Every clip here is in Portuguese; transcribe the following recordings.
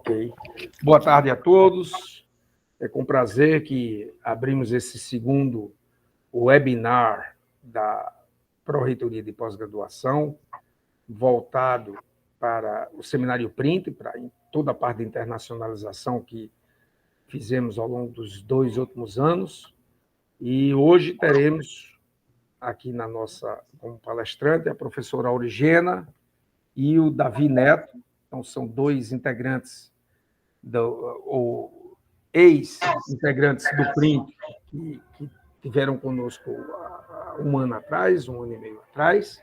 Ok. Boa tarde a todos. É com prazer que abrimos esse segundo webinar da Pró-Reitoria de Pós-Graduação, voltado para o Seminário Print, para toda a parte de internacionalização que fizemos ao longo dos 2 últimos anos. E hoje teremos aqui como palestrante a professora Aurigena e o Davi Neto. Então, são 2 integrantes, ou ex-integrantes do Print, que tiveram conosco há 1 ano atrás, 1 ano e meio atrás.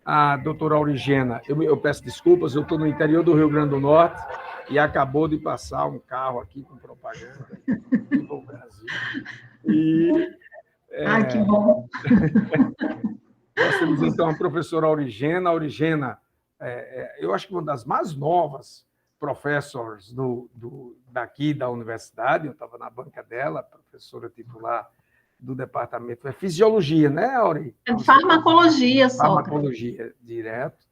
A doutora Aurigena, eu peço desculpas, eu estou no interior do Rio Grande do Norte e acabou de passar um carro aqui com propaganda do Brasil. Que bom! Nós temos, então, a professora Aurigena. A Aurigena, eu acho que uma das mais novas professores daqui da universidade. Eu estava na banca dela, professora titular do departamento de Fisiologia, né, Auri? Farmacologia, só. Farmacologia, direto.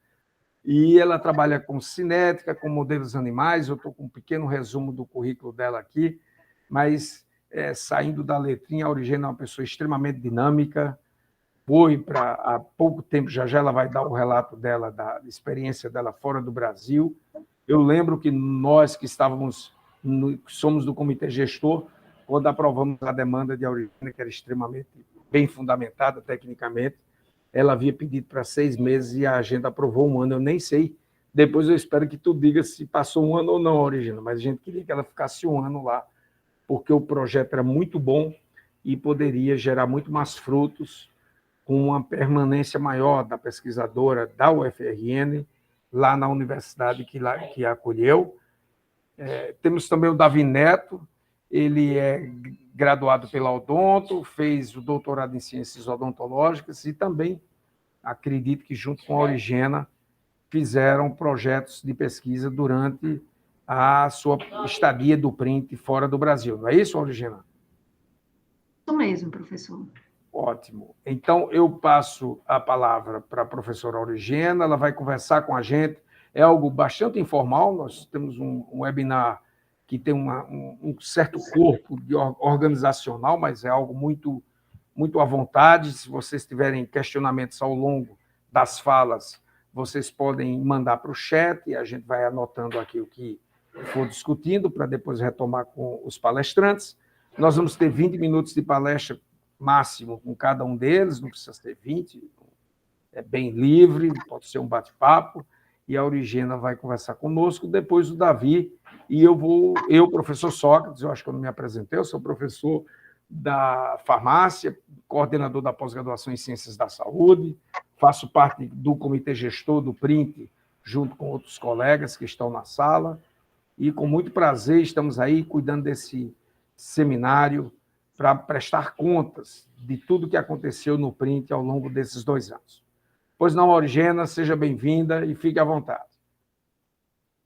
E ela trabalha com cinética, com modelos animais. Eu estou com um pequeno resumo do currículo dela aqui, mas, saindo da letrinha, a Aurigena é uma pessoa extremamente dinâmica. Há pouco tempo, já ela vai dar o relato dela, da experiência dela fora do Brasil. Eu lembro que nós que somos do comitê gestor, quando aprovamos a demanda de Aurigena, que era extremamente bem fundamentada tecnicamente, ela havia pedido para 6 meses e a agenda aprovou 1 ano. Eu nem sei, depois eu espero que tu diga se passou 1 ano ou não, Aurigena, mas a gente queria que ela ficasse 1 ano lá, porque o projeto era muito bom e poderia gerar muito mais frutos, com uma permanência maior da pesquisadora da UFRN, lá na universidade que a acolheu. Temos também o Davi Neto, ele é graduado pela Odonto, fez o doutorado em Ciências Odontológicas e também, acredito que junto com a Aurigena, fizeram projetos de pesquisa durante a sua estadia do Print fora do Brasil. Não é isso, Aurigena? Isso mesmo, professor. Ótimo. Então, eu passo a palavra para a professora Aurigena, ela vai conversar com a gente. É algo bastante informal, nós temos um webinar que tem um certo corpo organizacional, mas é algo muito, muito à vontade. Se vocês tiverem questionamentos ao longo das falas, vocês podem mandar para o chat e a gente vai anotando aqui o que for discutindo para depois retomar com os palestrantes. Nós vamos ter 20 minutos de palestra máximo com cada um deles, não precisa ser 20, é bem livre, pode ser um bate-papo, e a Aurigena vai conversar conosco, depois o Davi, e eu, professor Sócrates, eu acho que eu não me apresentei, eu sou professor da farmácia, coordenador da pós-graduação em Ciências da Saúde, faço parte do comitê gestor do Print, junto com outros colegas que estão na sala, e com muito prazer estamos aí cuidando desse seminário, para prestar contas de tudo que aconteceu no Print ao longo desses 2 anos. Pois não, Aurigena, seja bem-vinda e fique à vontade.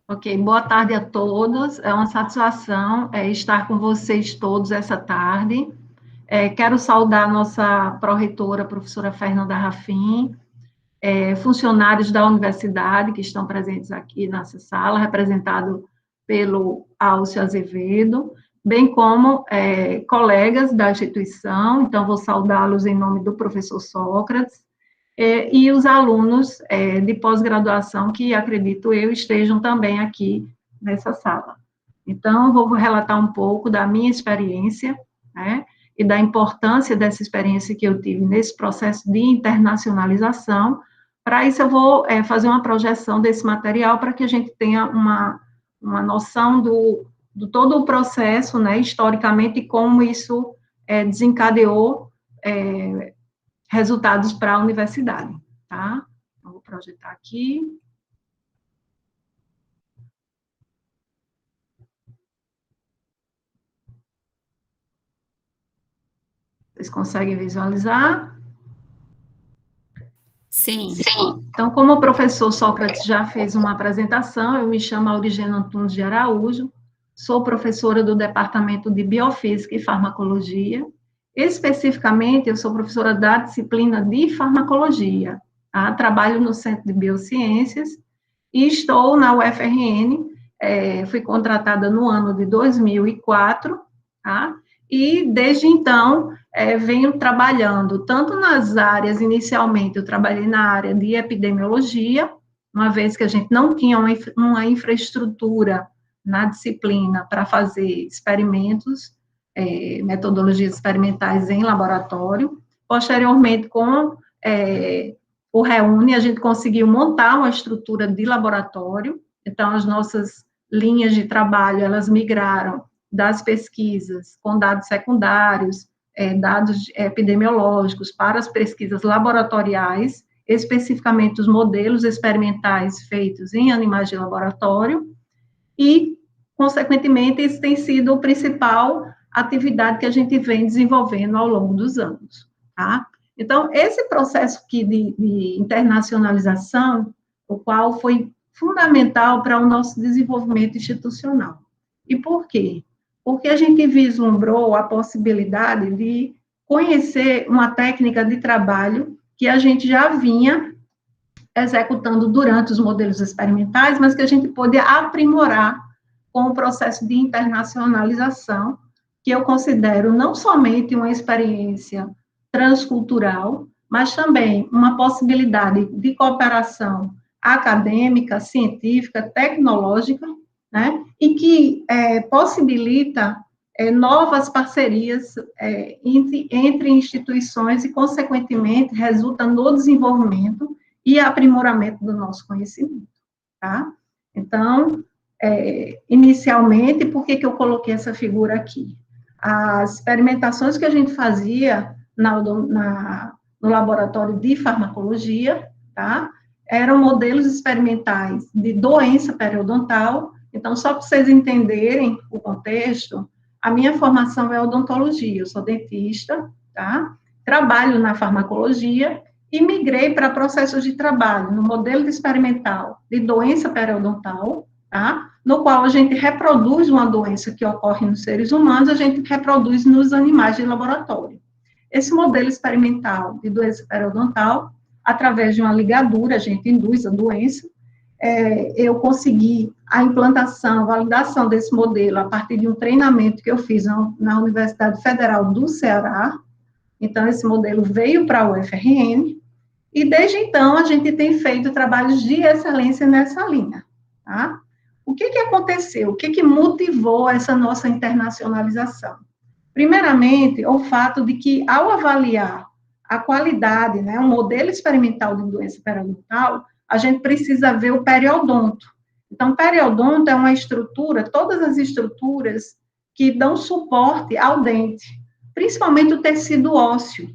Ok, boa tarde a todos. É uma satisfação estar com vocês todos essa tarde. Quero saudar a nossa pró-reitora, professora Fernanda Rafim, funcionários da universidade que estão presentes aqui nessa sala, representado pelo Álcio Azevedo, bem como colegas da instituição, então vou saudá-los em nome do professor Sócrates, e os alunos de pós-graduação que, acredito eu, estejam também aqui nessa sala. Então, vou relatar um pouco da minha experiência, né, e da importância dessa experiência que eu tive nesse processo de internacionalização. Para isso, eu vou fazer uma projeção desse material para que a gente tenha uma noção do todo o processo, né, historicamente, e como isso desencadeou resultados para a universidade, tá? Então, vou projetar aqui. Vocês conseguem visualizar? Sim. Então, como o professor Sócrates já fez uma apresentação, eu me chamo Aurigena Antunes de Araújo, sou professora do Departamento de Biofísica e Farmacologia. Especificamente, eu sou professora da disciplina de Farmacologia, tá? Trabalho no Centro de Biociências e estou na UFRN fui contratada no ano de 2004, tá? E desde então venho trabalhando tanto nas áreas, inicialmente eu trabalhei na área de epidemiologia, uma vez que a gente não tinha uma infraestrutura na disciplina para fazer experimentos, metodologias experimentais em laboratório. Posteriormente, com o Reúne, a gente conseguiu montar uma estrutura de laboratório, então as nossas linhas de trabalho, elas migraram das pesquisas com dados secundários, dados epidemiológicos, para as pesquisas laboratoriais, especificamente os modelos experimentais feitos em animais de laboratório, e, consequentemente, isso tem sido a principal atividade que a gente vem desenvolvendo ao longo dos anos, tá? Então, esse processo aqui de internacionalização, o qual foi fundamental para o nosso desenvolvimento institucional. E por quê? Porque a gente vislumbrou a possibilidade de conhecer uma técnica de trabalho que a gente já vinha executando durante os modelos experimentais, mas que a gente pôde aprimorar com o processo de internacionalização, que eu considero não somente uma experiência transcultural, mas também uma possibilidade de cooperação acadêmica, científica, tecnológica, né, e que possibilita novas parcerias entre instituições e, consequentemente, resulta no desenvolvimento e aprimoramento do nosso conhecimento, tá? Então, inicialmente, por que eu coloquei essa figura aqui? As experimentações que a gente fazia no laboratório de farmacologia, tá? Eram modelos experimentais de doença periodontal. Então, só para vocês entenderem o contexto, a minha formação é odontologia, eu sou dentista, tá? Trabalho na farmacologia e migrei para processos de trabalho no modelo experimental de doença periodontal, tá? No qual a gente reproduz uma doença que ocorre nos seres humanos, a gente reproduz nos animais de laboratório. Esse modelo experimental de doença periodontal, através de uma ligadura, a gente induz a doença, eu consegui a implantação, a validação desse modelo a partir de um treinamento que eu fiz na Universidade Federal do Ceará. Então, esse modelo veio para a UFRN, e desde então a gente tem feito trabalhos de excelência nessa linha, tá? O que aconteceu? O que motivou essa nossa internacionalização? Primeiramente, o fato de que, ao avaliar a qualidade, né, um modelo experimental de doença periodontal, a gente precisa ver o periodonto. Então, periodonto é uma estrutura, todas as estruturas que dão suporte ao dente, principalmente o tecido ósseo.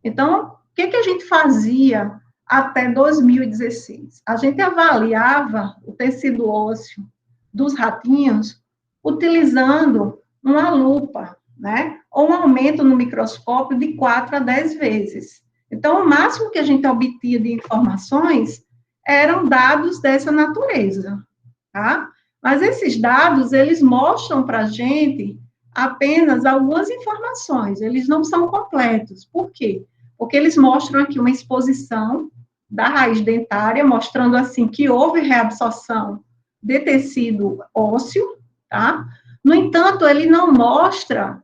Então, o que a gente fazia até 2016? A gente avaliava o tecido ósseo dos ratinhos utilizando uma lupa, né? Ou um aumento no microscópio de 4 a 10 vezes. Então, o máximo que a gente obtinha de informações eram dados dessa natureza, tá? Mas esses dados, eles mostram para a gente apenas algumas informações, eles não são completos. Por quê? Porque eles mostram aqui uma exposição da raiz dentária, mostrando assim que houve reabsorção de tecido ósseo, tá? No entanto, ele não mostra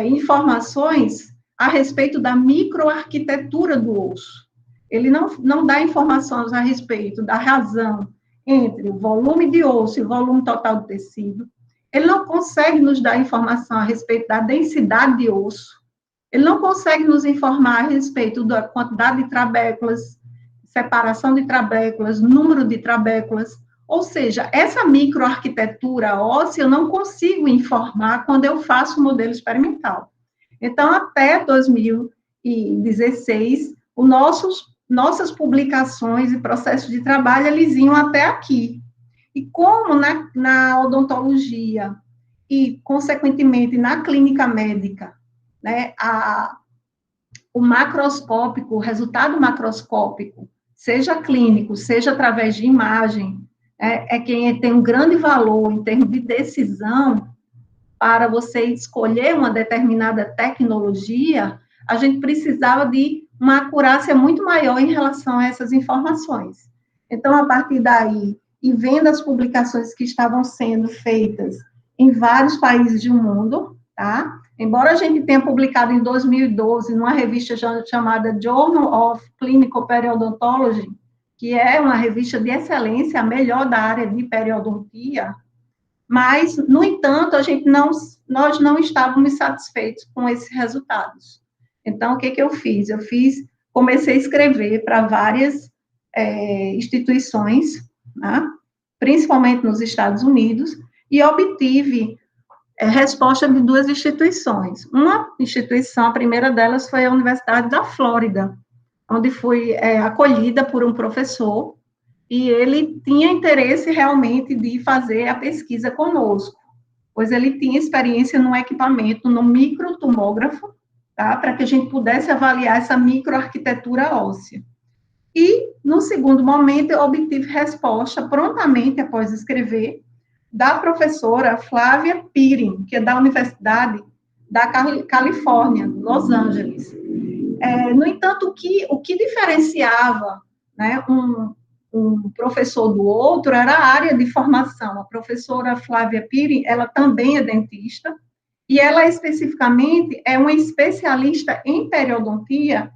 informações a respeito da microarquitetura do osso. Ele não dá informações a respeito da razão entre o volume de osso e o volume total do tecido. Ele não consegue nos dar informação a respeito da densidade de osso. Ele não consegue nos informar a respeito da quantidade de trabéculas, separação de trabéculas, número de trabéculas. Ou seja, essa microarquitetura óssea eu não consigo informar quando eu faço o modelo experimental. Então, até 2016, nossas publicações e processos de trabalho, eles iam até aqui. E como na odontologia e, consequentemente, na clínica médica, né, o macroscópico, o resultado macroscópico, seja clínico, seja através de imagem, quem tem um grande valor em termos de decisão para você escolher uma determinada tecnologia, a gente precisava de uma acurácia muito maior em relação a essas informações. Então, a partir daí, e vendo as publicações que estavam sendo feitas em vários países do mundo, tá? Embora a gente tenha publicado em 2012 numa revista chamada Journal of Clinical Periodontology, que é uma revista de excelência, a melhor da área de periodontia, mas, no entanto, nós não estávamos satisfeitos com esses resultados. Então, o que eu fiz? Comecei a escrever para várias instituições, né, principalmente nos Estados Unidos, e obtive resposta de 2 instituições. Uma instituição, a primeira delas foi a Universidade da Flórida, onde fui acolhida por um professor, e ele tinha interesse realmente de fazer a pesquisa conosco, pois ele tinha experiência no equipamento, no microtomógrafo, tá, para que a gente pudesse avaliar essa microarquitetura óssea. E, no segundo momento, eu obtive resposta prontamente após escrever, da professora Flávia Pirin, que é da Universidade da Califórnia, Los Angeles. No entanto, o que diferenciava, né, um professor do outro era a área de formação. A professora Flávia Pirin, ela também é dentista, e ela especificamente é uma especialista em periodontia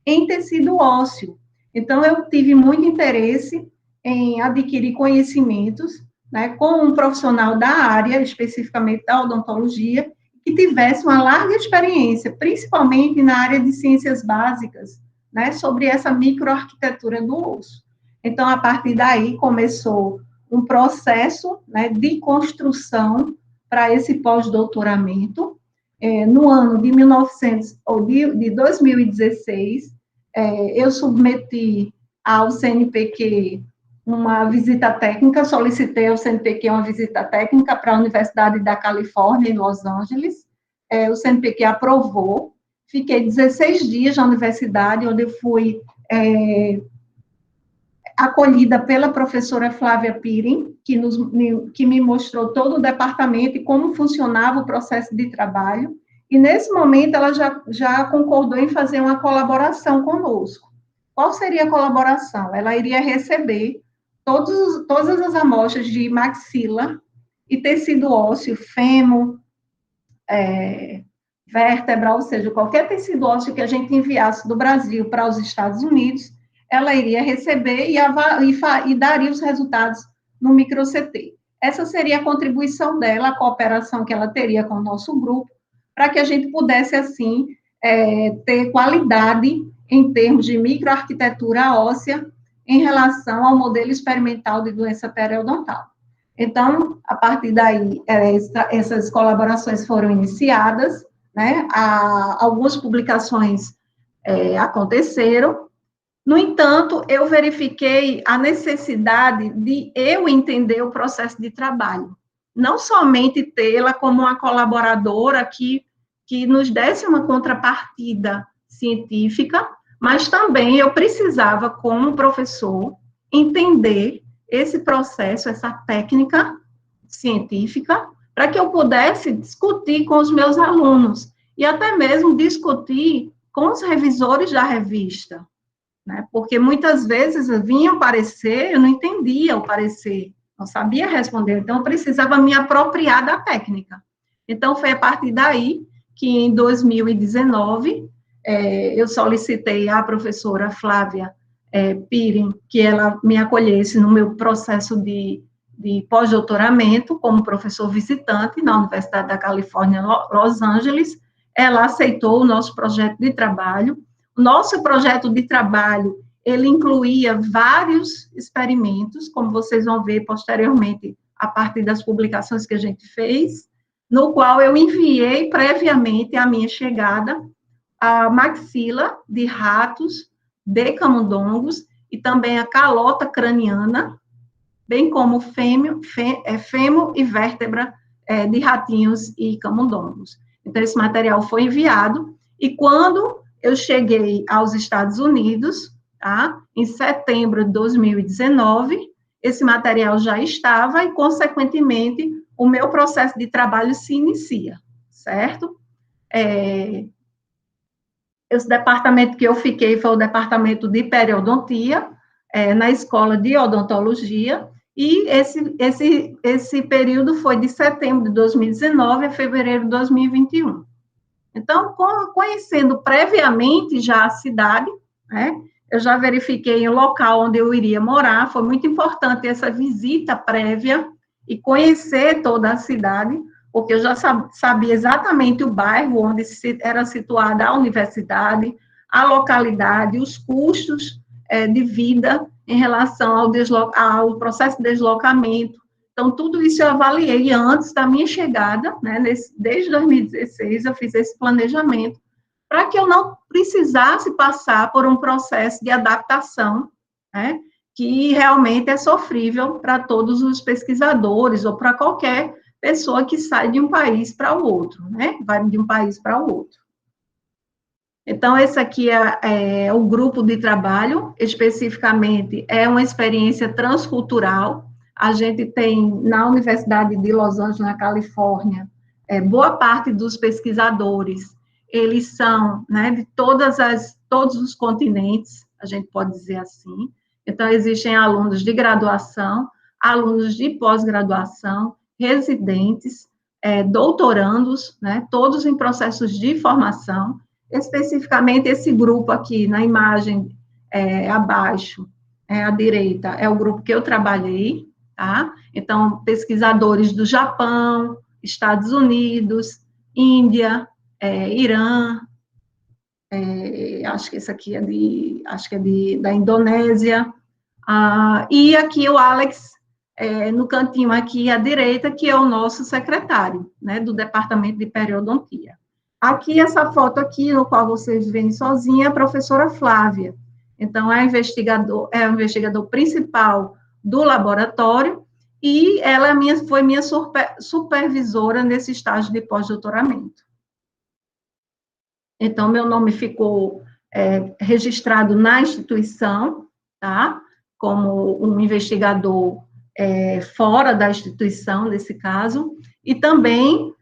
em tecido ósseo. Então, eu tive muito interesse em adquirir conhecimentos, né, com um profissional da área, especificamente da odontologia, que tivesse uma larga experiência, principalmente na área de ciências básicas, né, sobre essa microarquitetura do osso. Então, a partir daí, começou um processo, né, de construção para esse pós-doutoramento. No ano de 2016, eu submeti ao CNPq uma visita técnica, solicitei ao CNPq uma visita técnica para a Universidade da Califórnia, em Los Angeles. O CNPq aprovou, fiquei 16 dias na universidade, onde eu fui acolhida pela professora Flávia Pirin, que me mostrou todo o departamento e como funcionava o processo de trabalho, e nesse momento ela já concordou em fazer uma colaboração conosco. Qual seria a colaboração? Ela iria receber todas as amostras de maxila e tecido ósseo, fêmur, vértebra, ou seja, qualquer tecido ósseo que a gente enviasse do Brasil para os Estados Unidos, ela iria receber e daria os resultados no micro-CT. Essa seria a contribuição dela, a cooperação que ela teria com o nosso grupo, para que a gente pudesse, assim, ter qualidade em termos de microarquitetura óssea em relação ao modelo experimental de doença periodontal. Então, a partir daí, essas colaborações foram iniciadas, né? Algumas publicações aconteceram. No entanto, eu verifiquei a necessidade de eu entender o processo de trabalho, não somente tê-la como uma colaboradora que nos desse uma contrapartida científica, mas também eu precisava, como professor, entender esse processo, essa técnica científica, para que eu pudesse discutir com os meus alunos e até mesmo discutir com os revisores da revista, né? Porque muitas vezes vinha o parecer, eu não entendia o parecer, não sabia responder, então eu precisava me apropriar da técnica. Então, foi a partir daí que, em 2019, eu solicitei à professora Flávia Pirin que ela me acolhesse no meu processo de pós-doutoramento como professor visitante na Universidade da Califórnia, Los Angeles. Ela aceitou o nosso projeto de trabalho. O nosso projeto de trabalho, ele incluía vários experimentos, como vocês vão ver posteriormente, a partir das publicações que a gente fez, no qual eu enviei previamente à minha chegada a maxila de ratos de camundongos e também a calota craniana, bem como fêmur e vértebra de ratinhos e camundongos. Então, esse material foi enviado, e quando eu cheguei aos Estados Unidos, tá, em setembro de 2019, esse material já estava e, consequentemente, o meu processo de trabalho se inicia, certo? Esse departamento que eu fiquei foi o departamento de periodontia, na escola de odontologia, E esse período foi de setembro de 2019 a fevereiro de 2021. Então, conhecendo previamente já a cidade, né, eu já verifiquei o local onde eu iria morar, foi muito importante essa visita prévia e conhecer toda a cidade, porque eu já sabia exatamente o bairro onde era situada a universidade, a localidade, os custos de vida em relação ao processo de deslocamento. Então, tudo isso eu avaliei antes da minha chegada, né, desde 2016 eu fiz esse planejamento, para que eu não precisasse passar por um processo de adaptação, né, que realmente é sofrível para todos os pesquisadores ou para qualquer pessoa que sai de um país para o outro, né, vai de um país para o outro. Então, esse aqui é o grupo de trabalho, especificamente, é uma experiência transcultural. A gente tem, na Universidade de Los Angeles, na Califórnia, boa parte dos pesquisadores, eles são, né, de todos os continentes, a gente pode dizer assim. Então, existem alunos de graduação, alunos de pós-graduação, residentes, doutorandos, né, todos em processos de formação. Especificamente, esse grupo aqui, na imagem abaixo, à direita, é o grupo que eu trabalhei, tá? Então, pesquisadores do Japão, Estados Unidos, Índia, Irã, acho que esse aqui da Indonésia, e aqui o Alex, no cantinho aqui à direita, que é o nosso secretário, né, do Departamento de Periodontia. Aqui, essa foto aqui, no qual vocês veem sozinha, é a professora Flávia. Então, é o investigador principal do laboratório e ela foi minha supervisora nesse estágio de pós-doutoramento. Então, meu nome ficou registrado na instituição, tá? Como um investigador fora da instituição, nesse caso, e também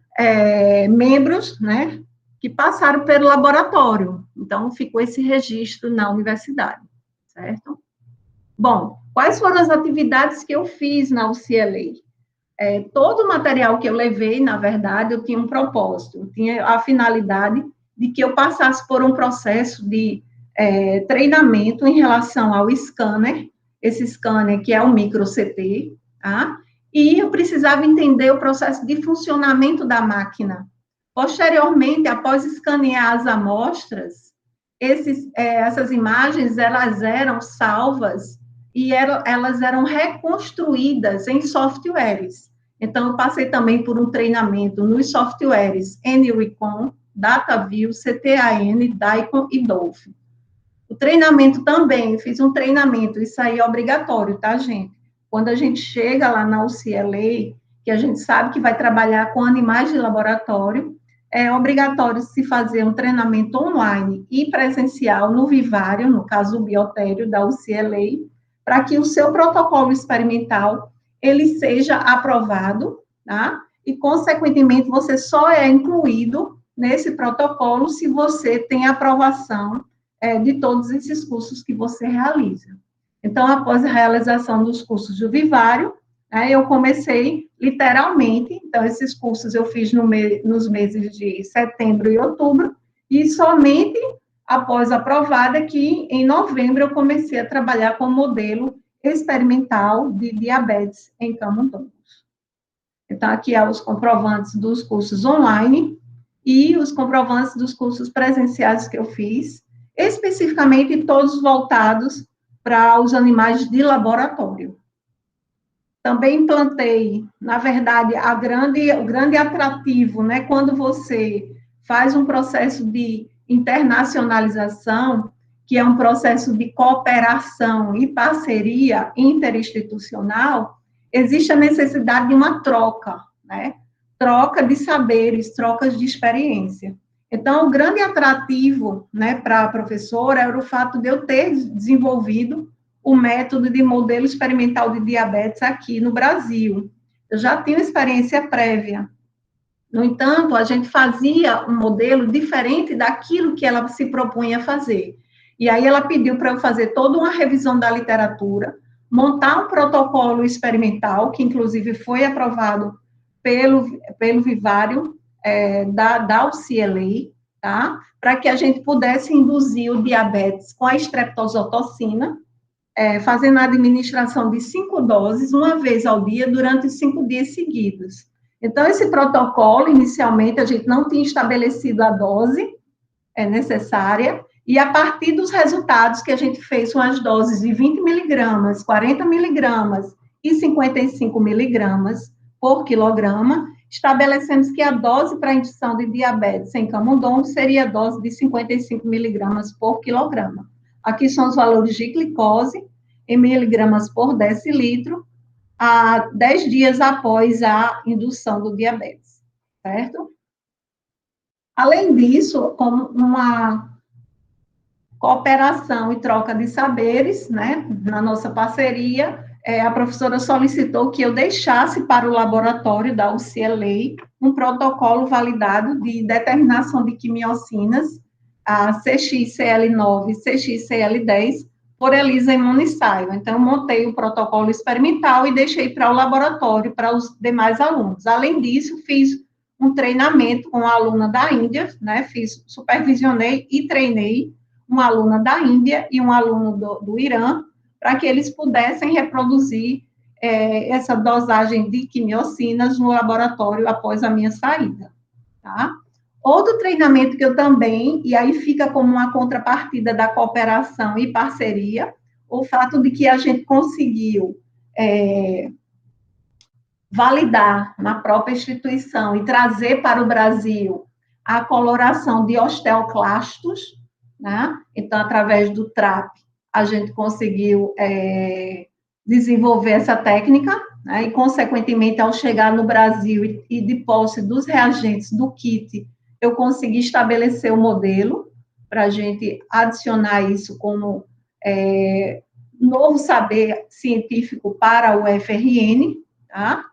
membros, né, que passaram pelo laboratório. Então, ficou esse registro na universidade, certo? Bom, quais foram as atividades que eu fiz na UCLA? Todo o material que eu levei, na verdade, eu tinha um propósito, eu tinha a finalidade de que eu passasse por um processo de treinamento em relação ao scanner, esse scanner que é o micro-CT, tá? E eu precisava entender o processo de funcionamento da máquina. Posteriormente, após escanear as amostras, essas imagens, elas eram salvas e elas eram reconstruídas em softwares. Então, eu passei também por um treinamento nos softwares NRECON, DataView, CTAN, DICOM e Dolphin. O treinamento também, fiz um treinamento, isso aí é obrigatório, tá, gente? Quando a gente chega lá na UCLA, que a gente sabe que vai trabalhar com animais de laboratório, é obrigatório se fazer um treinamento online e presencial no vivário, no caso o biotério da UCLA, para que o seu protocolo experimental, ele seja aprovado, tá? E, consequentemente, você só é incluído nesse protocolo se você tem aprovação de todos esses cursos que você realiza. Então, após a realização dos cursos do vivário, eu comecei, literalmente, então, esses cursos eu fiz nos meses de setembro e outubro, e somente após aprovada que, em novembro, eu comecei a trabalhar com modelo experimental de diabetes em camundongos. Então, aqui há os comprovantes dos cursos online e os comprovantes dos cursos presenciais que eu fiz, especificamente todos voltados para os animais de laboratório. Também implantei, na verdade, o grande atrativo, né, quando você faz um processo de internacionalização, que é um processo de cooperação e parceria interinstitucional, existe a necessidade de uma troca, né? Troca de saberes, trocas de experiência. Então, o grande atrativo, né, para a professora era o fato de eu ter desenvolvido o método de modelo experimental de diabetes aqui no Brasil. Eu já tinha experiência prévia. No entanto, a gente fazia um modelo diferente daquilo que ela se propunha a fazer. E aí ela pediu para eu fazer toda uma revisão da literatura, montar um protocolo experimental, que inclusive foi aprovado pelo Vivário, da UCLA, tá? Para que a gente pudesse induzir o diabetes com a estreptozotocina, fazendo a administração de 5 doses, uma vez ao dia, durante 5 dias seguidos. Então, esse protocolo, inicialmente, a gente não tinha estabelecido a dose necessária, e a partir dos resultados que a gente fez com as doses de 20 miligramas, 40 miligramas e 55 miligramas por quilograma, estabelecemos que a dose para indução de diabetes em camundongo seria a dose de 55 miligramas por quilograma. Aqui são os valores de glicose em miligramas por decilitro, a 10 dias após a indução do diabetes, certo? Além disso, como uma cooperação e troca de saberes, né, na nossa parceria, a professora solicitou que eu deixasse para o laboratório da UCLA um protocolo validado de determinação de quimiocinas, a CXCL9 e CXCL10, por Elisa Imunisaio. Então, eu montei o protocolo experimental e deixei para o laboratório, para os demais alunos. Além disso, fiz um treinamento com uma aluna da Índia, né, supervisionei e treinei uma aluna da Índia e um aluno do Irã, para que eles pudessem reproduzir essa dosagem de quimiocinas no laboratório após a minha saída, tá? Outro treinamento que eu também, e aí fica como uma contrapartida da cooperação e parceria, o fato de que a gente conseguiu validar na própria instituição e trazer para o Brasil a coloração de osteoclastos, né? Então, através do TRAP, a gente conseguiu desenvolver essa técnica, né? E, consequentemente, ao chegar no Brasil e de posse dos reagentes do kit, eu consegui estabelecer o modelo para a gente adicionar isso como novo saber científico para o FRN, tá?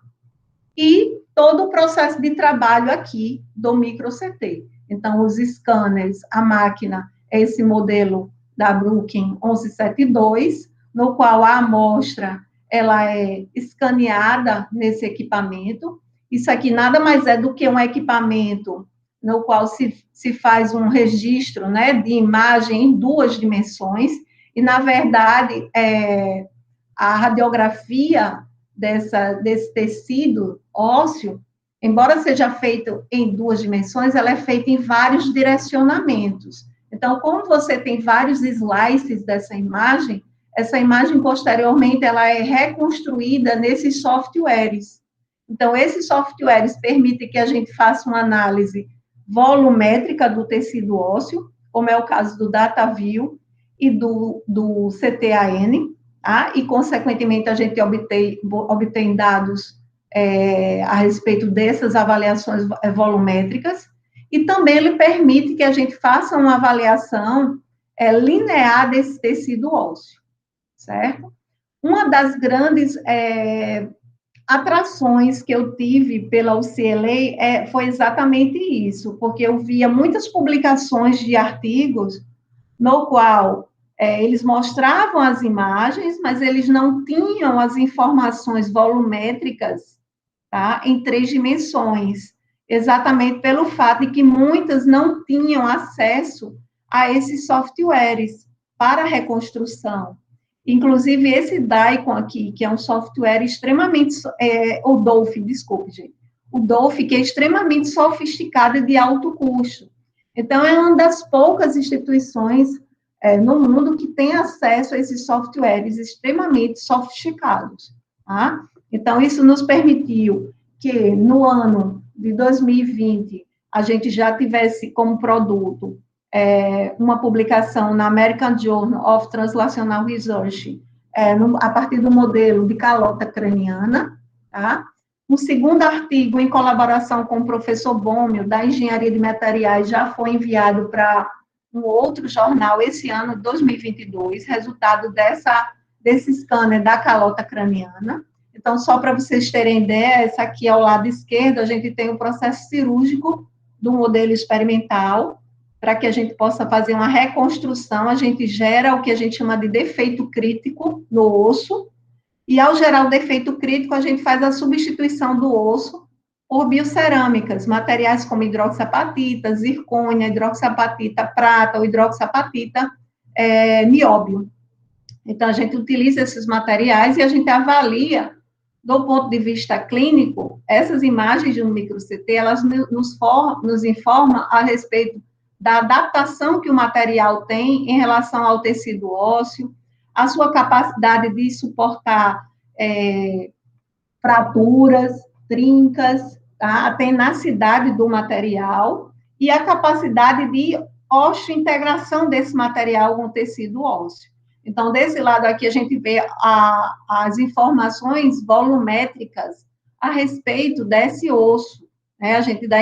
E todo o processo de trabalho aqui do micro-CT. Então, os scanners, a máquina, é esse modelo da Brukin 1172, no qual a amostra ela é escaneada nesse equipamento. Isso aqui nada mais é do que um equipamento no qual se faz um registro, né, de imagem em 2 dimensões, e, na verdade, a radiografia desse tecido ósseo, embora seja feito em 2 dimensões, ela é feita em vários direcionamentos. Então, como você tem vários slices dessa imagem, essa imagem, posteriormente, ela é reconstruída nesses softwares. Então, esses softwares permitem que a gente faça uma análise volumétrica do tecido ósseo, como é o caso do DataView e do CTAN, tá? E, consequentemente, a gente obtém dados a respeito dessas avaliações volumétricas, e também ele permite que a gente faça uma avaliação linear desse tecido ósseo, certo? Uma das grandes atrações que eu tive pela UCLA foi exatamente isso, porque eu via muitas publicações de artigos no qual eles mostravam as imagens, mas eles não tinham as informações volumétricas, tá, em 3 dimensões, exatamente pelo fato de que muitas não tinham acesso a esses softwares para reconstrução. Inclusive, esse Daikon aqui, que é um software extremamente... o Dolphin, desculpe, gente. O Dolphin, que é extremamente sofisticado e de alto custo. Então, é uma das poucas instituições no mundo que tem acesso a esses softwares extremamente sofisticados, tá? Então, isso nos permitiu que, no ano de 2020, a gente já tivesse como produto uma publicação na American Journal of Translational Research, a partir do modelo de calota craniana, tá? Um segundo artigo, em colaboração com o professor Bômio, da Engenharia de Materiais, já foi enviado para um outro jornal esse ano, 2022, resultado desse scanner da calota craniana. Então, só para vocês terem ideia, essa aqui ao lado esquerdo, a gente tem o processo cirúrgico do modelo experimental, para que a gente possa fazer uma reconstrução, a gente gera o que a gente chama de defeito crítico no osso, E, ao gerar o defeito crítico, a gente faz a substituição do osso por biocerâmicas, materiais como hidroxapatita, zircônia, hidroxapatita prata ou hidroxapatita nióbio. Então, a gente utiliza esses materiais e a gente avalia, do ponto de vista clínico, essas imagens de um micro-CT, elas nos informam a respeito da adaptação que o material tem em relação ao tecido ósseo, a sua capacidade de suportar fraturas, trincas, tá? A tenacidade do material e a capacidade de osteointegração desse material com o tecido ósseo. Então, desse lado aqui, a gente vê as informações volumétricas a respeito desse osso, né? A gente dá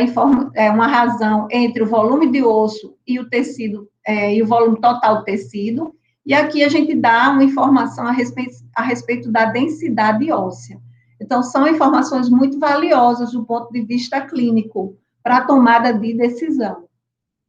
uma razão entre o volume de osso e o tecido, e o volume total do tecido, e aqui a gente dá uma informação a respeito da densidade óssea. Então, são informações muito valiosas do ponto de vista clínico para a tomada de decisão.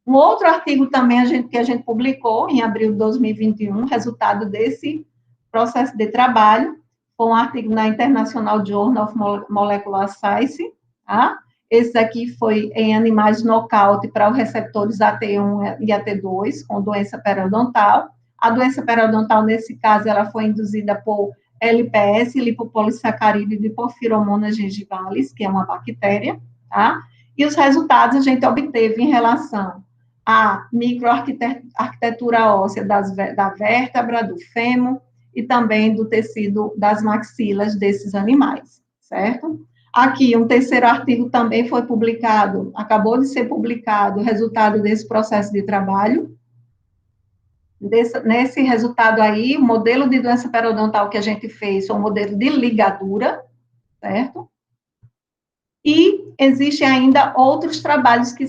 Um outro artigo também que a gente publicou em abril de 2021, resultado desse processo de trabalho, foi um artigo na International Journal of Molecular Science, tá? Esse aqui foi em animais nocaute para os receptores AT1 e AT2, com doença periodontal. A doença periodontal, nesse caso, ela foi induzida por LPS, lipopolissacarídeo de porfiromonas gengivales, que é uma bactéria, tá? E os resultados a gente obteve em relação à microarquitetura óssea da vértebra, do fêmur e também do tecido das maxilas desses animais, certo? Aqui, um terceiro artigo também foi publicado, acabou de ser publicado, o resultado desse processo de trabalho. Nesse resultado aí, o modelo de doença periodontal que a gente fez foi um modelo de ligadura, certo? E existem ainda outros trabalhos que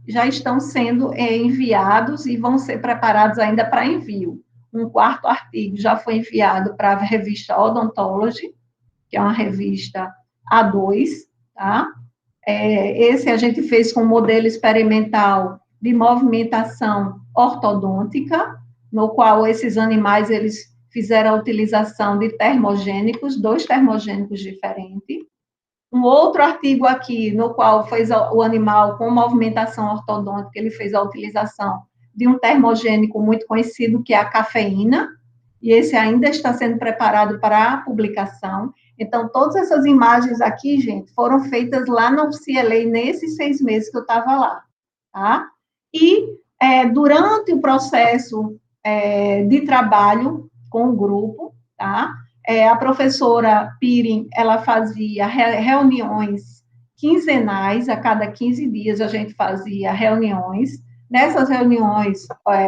já estão sendo enviados e vão ser preparados ainda para envio. Um quarto artigo já foi enviado para a revista Odontology, que é uma revista A2, tá? Esse a gente fez com um modelo experimental de movimentação ortodôntica, no qual esses animais, eles fizeram a utilização de termogênicos, 2 termogênicos diferentes. Um outro artigo aqui, no qual fez o animal com movimentação ortodôntica, ele fez a utilização de um termogênico muito conhecido, que é a cafeína, e esse ainda está sendo preparado para a publicação. Então, todas essas imagens aqui, gente, foram feitas lá na UCLA, nesses 6 meses que eu estava lá, tá? E, durante o processo de trabalho com o grupo, tá? A professora Pirin, ela fazia reuniões quinzenais, a cada 15 dias a gente fazia reuniões. Nessas reuniões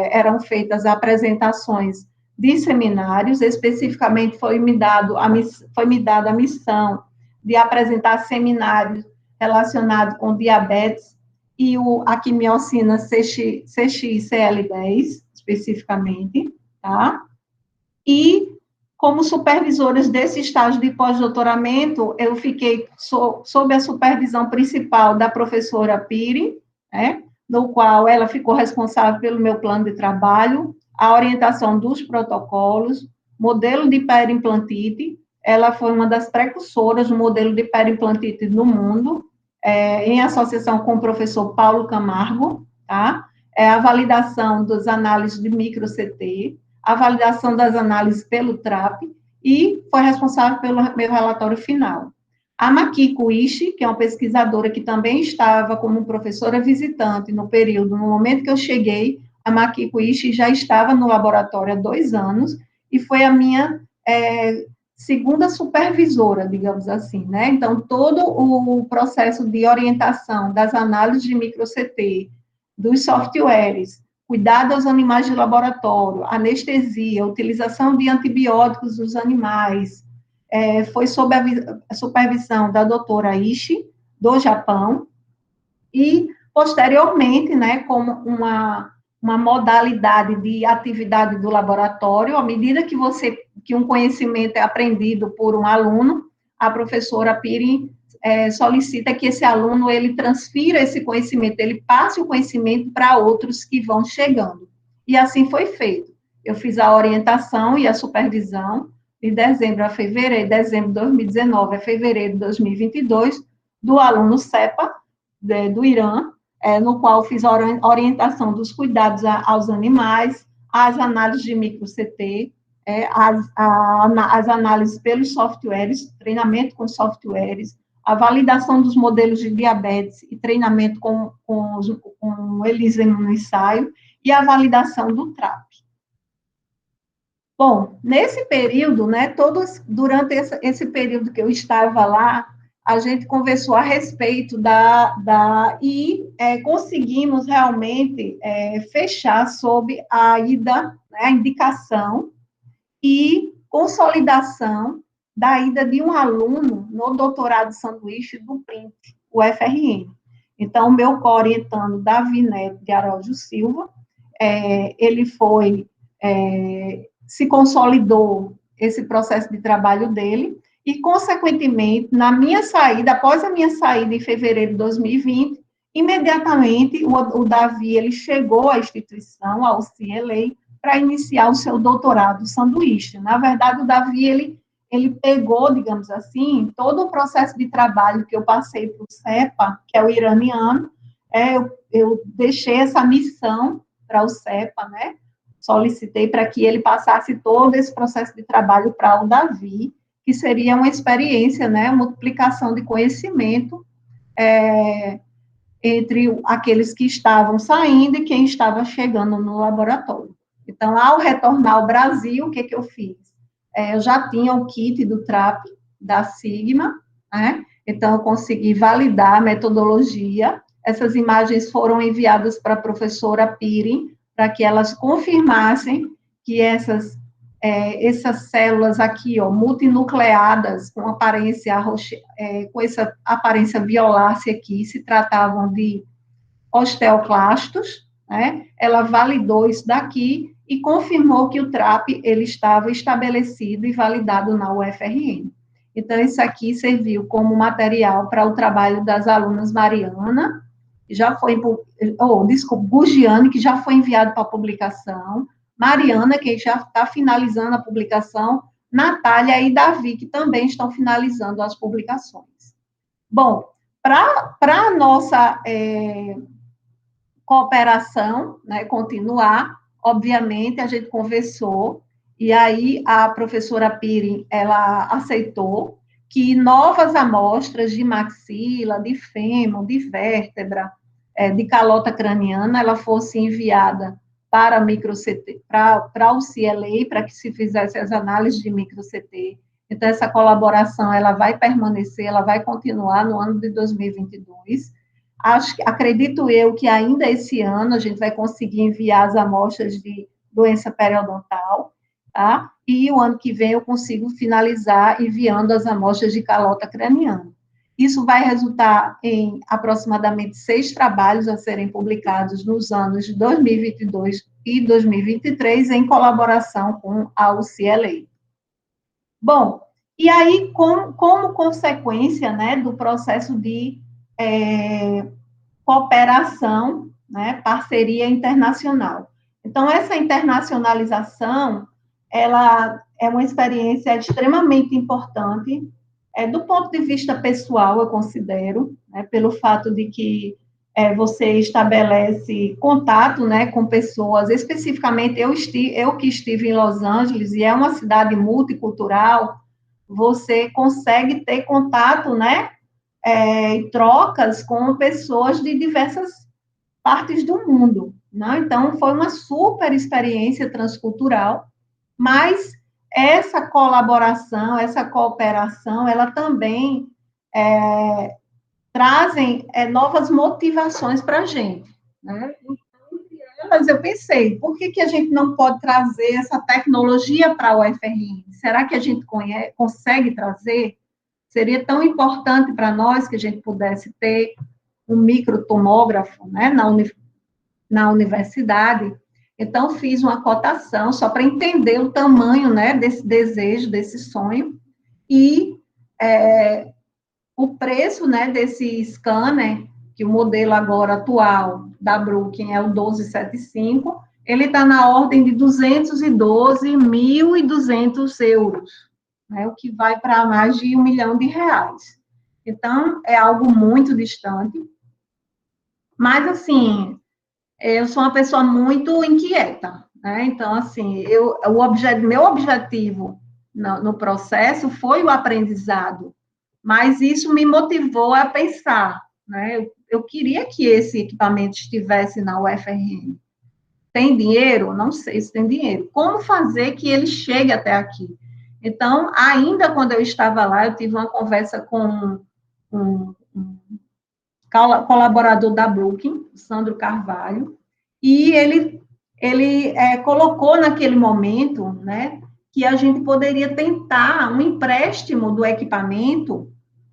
eram feitas apresentações de seminários, especificamente foi me dada a missão de apresentar seminários relacionados com diabetes e a quimiocina CXCL10, especificamente, tá? E, como supervisoras desse estágio de pós-doutoramento, eu fiquei sob a supervisão principal da professora Piri, né, no qual ela ficou responsável pelo meu plano de trabalho, a orientação dos protocolos, modelo de periimplantite. Ela foi uma das precursoras do modelo de periimplantite no mundo, em associação com o professor Paulo Camargo, tá? A validação das análises de micro-CT, a validação das análises pelo TRAP, e foi responsável pelo meu relatório final. A Makiko Ishii, que é uma pesquisadora que também estava como professora visitante no momento que eu cheguei, a Makiko Ishii já estava no laboratório há 2 anos, e foi a minha segunda supervisora, digamos assim, né? Então, todo o processo de orientação das análises de micro-CT, dos softwares, cuidado aos animais de laboratório, anestesia, utilização de antibióticos dos animais, foi sob a supervisão da doutora Ishii, do Japão, e, posteriormente, né, como uma modalidade de atividade do laboratório, à medida que um conhecimento é aprendido por um aluno, a professora Piri solicita que esse aluno, ele transfira esse conhecimento, ele passe o conhecimento para outros que vão chegando. E assim foi feito. Eu fiz a orientação e a supervisão de dezembro a fevereiro, dezembro de 2019 a fevereiro de 2022, do aluno CEPA, do Irã, no qual fiz a orientação dos cuidados aos animais, as análises de micro-CT, as análises pelos softwares, treinamento com softwares, a validação dos modelos de diabetes e treinamento com ELISA no ensaio, e a validação do TRAP. Bom, nesse período, né, durante esse período que eu estava lá, a gente conversou a respeito conseguimos realmente fechar sobre a ida, né, a indicação e consolidação da ida de um aluno no doutorado de sanduíche do PRINT, o FRN. Então, o meu co-orientando, Davi Neto de Araújo Silva, ele se consolidou esse processo de trabalho dele, e, consequentemente, após a minha saída em fevereiro de 2020, imediatamente o Davi, ele chegou à instituição, ao UCLA, para iniciar o seu doutorado sanduíche. Na verdade, o Davi, ele pegou, digamos assim, todo o processo de trabalho que eu passei para o CEPA, que é o iraniano, eu deixei essa missão para o CEPA, né? Solicitei para que ele passasse todo esse processo de trabalho para o Davi, que seria uma experiência, né? Multiplicação de conhecimento entre aqueles que estavam saindo e quem estava chegando no laboratório. Então, ao retornar ao Brasil, o que eu fiz? Eu já tinha o kit do TRAP, da Sigma, né? Então, eu consegui validar a metodologia. Essas imagens foram enviadas para a professora Pirin, para que elas confirmassem que essas células aqui, ó, multinucleadas, com essa aparência violácea aqui, se tratavam de osteoclastos, né? Ela validou isso daqui e confirmou que o TRAP, ele estava estabelecido e validado na UFRN. Então, isso aqui serviu como material para o trabalho das alunas Mariana, Bugiane, que já foi enviado para publicação, Mariana, que já está finalizando a publicação, Natália e Davi, que também estão finalizando as publicações. Bom, para a nossa cooperação, né, continuar, obviamente, a gente conversou, e aí a professora Pirin, ela aceitou que novas amostras de maxila, de fêmur, de vértebra, de calota craniana, ela fosse enviada para o CLA, para que se fizesse as análises de micro-CT. Então, essa colaboração, ela vai permanecer, ela vai continuar no ano de 2022. Acredito eu que ainda esse ano a gente vai conseguir enviar as amostras de doença periodontal, tá? E o ano que vem eu consigo finalizar enviando as amostras de calota craniana. Isso vai resultar em aproximadamente 6 trabalhos a serem publicados nos anos de 2022 e 2023, em colaboração com a UCLA. Bom, e aí, como consequência, né, do processo de cooperação, né, parceria internacional. Então, essa internacionalização, ela é uma experiência extremamente importante, do ponto de vista pessoal, eu considero, né, pelo fato de que você estabelece contato, né, com pessoas, especificamente eu que estive em Los Angeles, e é uma cidade multicultural, você consegue ter contato, né, trocas com pessoas de diversas partes do mundo, né? Então, foi uma super experiência transcultural, mas essa colaboração, essa cooperação, ela também trazem novas motivações para a gente, né? Mas eu pensei, por que a gente não pode trazer essa tecnologia para o UFRN? Será que a gente consegue trazer? Seria tão importante para nós que a gente pudesse ter um microtomógrafo, né, na universidade. Então, fiz uma cotação só para entender o tamanho, né, desse desejo, desse sonho, e o preço, né, desse scanner, que o modelo agora atual da Brooklyn é o 1275, ele está na ordem de 212.200 euros, né, o que vai para mais de R$ 1 milhão. Então, é algo muito distante. Mas, assim, eu sou uma pessoa muito inquieta, né? Então, assim, meu objetivo no processo foi o aprendizado, mas isso me motivou a pensar, né? Eu queria que esse equipamento estivesse na UFRN. Tem dinheiro? Não sei se tem dinheiro. Como fazer que ele chegue até aqui? Então, ainda quando eu estava lá, eu tive uma conversa com um colaborador da Brooklyn, Sandro Carvalho, e ele colocou naquele momento, né, que a gente poderia tentar um empréstimo do equipamento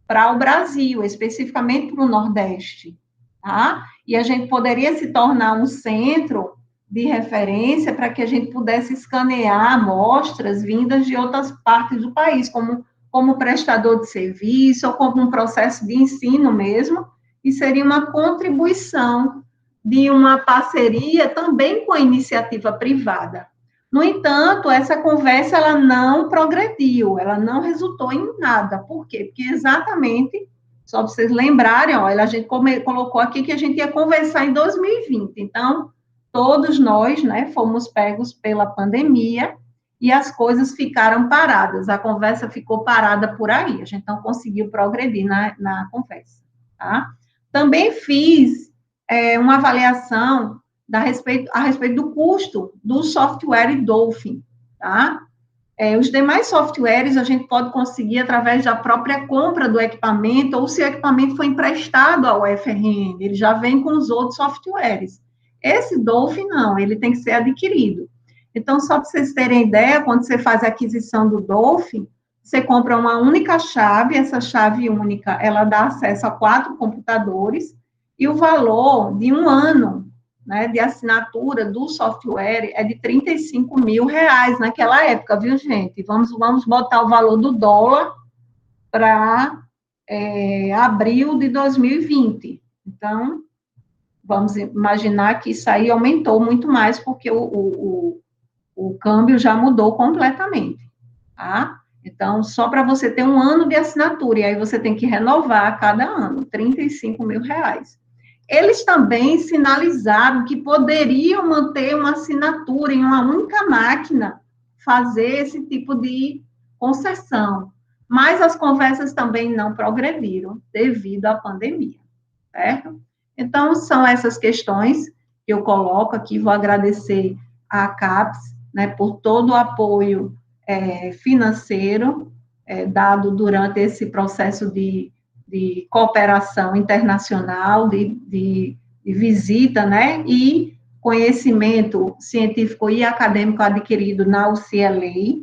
para o Brasil, especificamente para o Nordeste, tá? E a gente poderia se tornar um centro de referência para que a gente pudesse escanear amostras vindas de outras partes do país, como prestador de serviço ou como um processo de ensino mesmo, e seria uma contribuição de uma parceria também com a iniciativa privada. No entanto, essa conversa ela não progrediu, ela não resultou em nada. Por quê? Porque exatamente, só para vocês lembrarem, a gente colocou aqui que a gente ia conversar em 2020. Então, todos nós, né, fomos pegos pela pandemia e as coisas ficaram paradas. A conversa ficou parada por aí. A gente não conseguiu progredir na conversa, tá? Também fiz uma avaliação a respeito do custo do software Dolphin, tá? Os demais softwares a gente pode conseguir através da própria compra do equipamento, ou se o equipamento foi emprestado ao UFRN, ele já vem com os outros softwares. Esse Dolphin, não, ele tem que ser adquirido. Então, só para vocês terem ideia, quando você faz a aquisição do Dolphin, você compra uma única chave, essa chave única, ela dá acesso a 4 computadores, e o valor de 1 ano, né, de assinatura do software é de R$ 35 mil naquela época, viu, gente? Vamos botar o valor do dólar para abril de 2020. Então, vamos imaginar que isso aí aumentou muito mais, porque o câmbio já mudou completamente, tá? Então, só para você ter 1 ano de assinatura, e aí você tem que renovar a cada ano, R$ 35 mil. Eles também sinalizaram que poderiam manter uma assinatura em uma única máquina, fazer esse tipo de concessão. Mas as conversas também não progrediram devido à pandemia, certo? Então, são essas questões que eu coloco aqui. Vou agradecer à CAPES, né, por todo o apoio financeiro dado durante esse processo de cooperação internacional, de visita, né, e conhecimento científico e acadêmico adquirido na UCLA,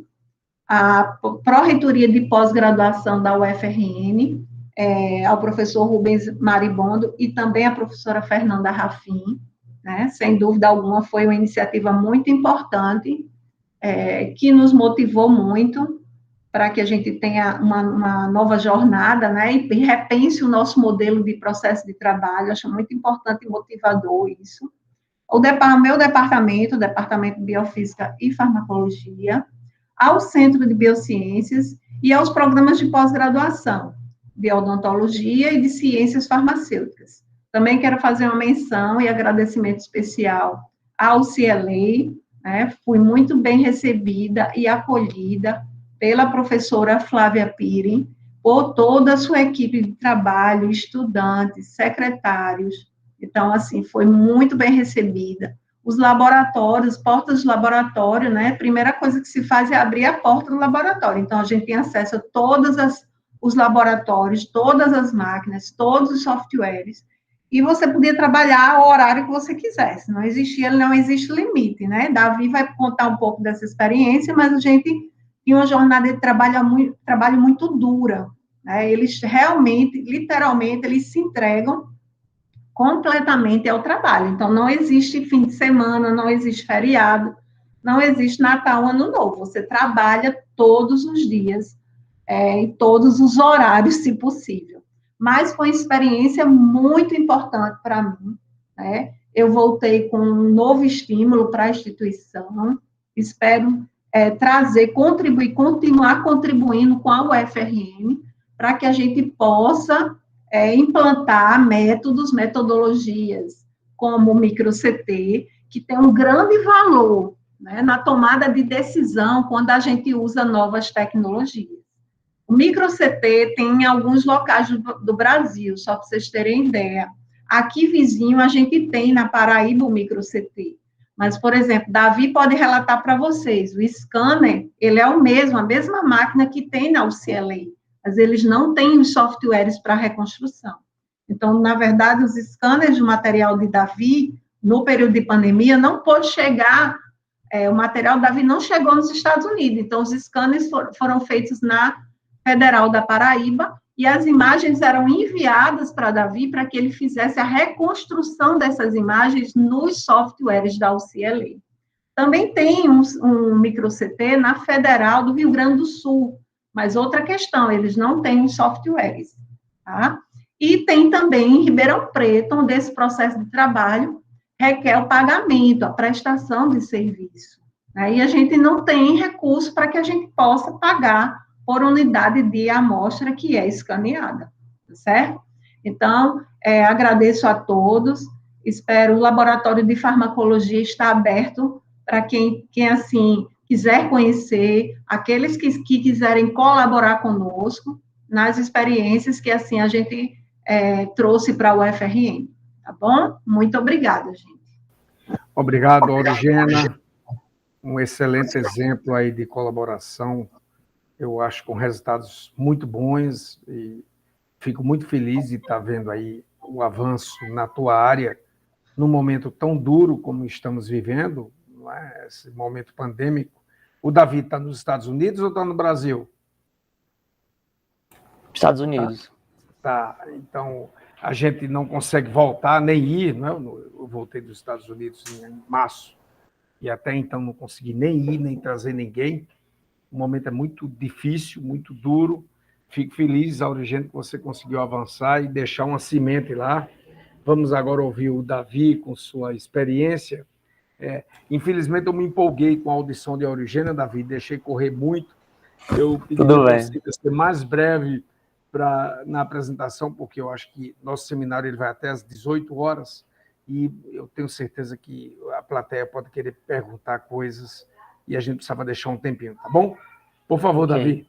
a Pró-Reitoria de Pós-Graduação da UFRN, ao professor Rubens Maribondo e também a professora Fernanda Rafim, né, sem dúvida alguma foi uma iniciativa muito importante, que nos motivou muito para que a gente tenha uma nova jornada, né, e repense o nosso modelo de processo de trabalho. Acho muito importante e motivador isso. Meu departamento, o Departamento de Biofísica e Farmacologia, ao Centro de Biociências e aos programas de pós-graduação, de odontologia e de ciências farmacêuticas. Também quero fazer uma menção e agradecimento especial ao CLA, né, fui muito bem recebida e acolhida pela professora Flávia Piri, por toda a sua equipe de trabalho, estudantes, secretários. Então, assim, foi muito bem recebida. Os laboratórios, portas de laboratório, né? A primeira coisa que se faz é abrir a porta do laboratório. Então, a gente tem acesso a todos os laboratórios, todas as máquinas, todos os softwares, e você podia trabalhar o horário que você quisesse. Não existe limite, né? Davi vai contar um pouco dessa experiência, mas a gente tinha uma jornada de trabalho muito dura, né? Eles realmente, literalmente, eles se entregam completamente ao trabalho. Então, não existe fim de semana, não existe feriado, não existe Natal, Ano Novo. Você trabalha todos os dias, em todos os horários, se possível. Mas foi uma experiência muito importante para mim, né? Eu voltei com um novo estímulo para a instituição, espero trazer, contribuir, continuar contribuindo com a UFRN, para que a gente possa implantar métodos, metodologias, como o micro-CT, que tem um grande valor, né, na tomada de decisão quando a gente usa novas tecnologias. O micro-CT tem em alguns locais do Brasil, só para vocês terem ideia. Aqui vizinho a gente tem na Paraíba o micro-CT. Mas, por exemplo, Davi pode relatar para vocês, o scanner, ele é o mesmo, a mesma máquina que tem na UCLA, mas eles não têm os softwares para reconstrução. Então, na verdade, os scanners de material de Davi, no período de pandemia, não pôde chegar, o material de Davi não chegou nos Estados Unidos, então os scanners foram feitos na Federal da Paraíba, e as imagens eram enviadas para Davi para que ele fizesse a reconstrução dessas imagens nos softwares da UCLA. Também tem um micro-CT na Federal do Rio Grande do Sul, mas outra questão, eles não têm os softwares, tá? E tem também em Ribeirão Preto, onde esse processo de trabalho requer o pagamento, a prestação de serviço, né? E a gente não tem recurso para que a gente possa pagar por unidade de amostra que é escaneada, certo? Então, agradeço a todos, espero o laboratório de farmacologia está aberto para quem assim, quiser conhecer, aqueles que quiserem colaborar conosco nas experiências que, assim, a gente trouxe para o UFRN, tá bom? Muito obrigada, gente. Obrigado, Aurigena. Um excelente exemplo aí de colaboração, eu acho, com resultados muito bons, e fico muito feliz de estar vendo aí o avanço na tua área, num momento tão duro como estamos vivendo, não é? Esse momento pandêmico. O Davi está nos Estados Unidos ou está no Brasil? Estados Unidos. Tá. Então, a gente não consegue voltar, nem ir, não é? Eu voltei dos Estados Unidos em março, e até então não consegui nem ir, nem trazer ninguém. O momento é muito difícil, muito duro. Fico feliz, Aurigena, que você conseguiu avançar e deixar uma semente lá. Vamos agora ouvir o Davi com sua experiência. Infelizmente, eu me empolguei com a audição de Aurigena, Davi, deixei correr muito. Eu pedi para ser mais breve na apresentação, porque eu acho que nosso seminário ele vai até às 18 horas, e eu tenho certeza que a plateia pode querer perguntar coisas, e a gente precisava deixar um tempinho, tá bom? Por favor, okay. Davi.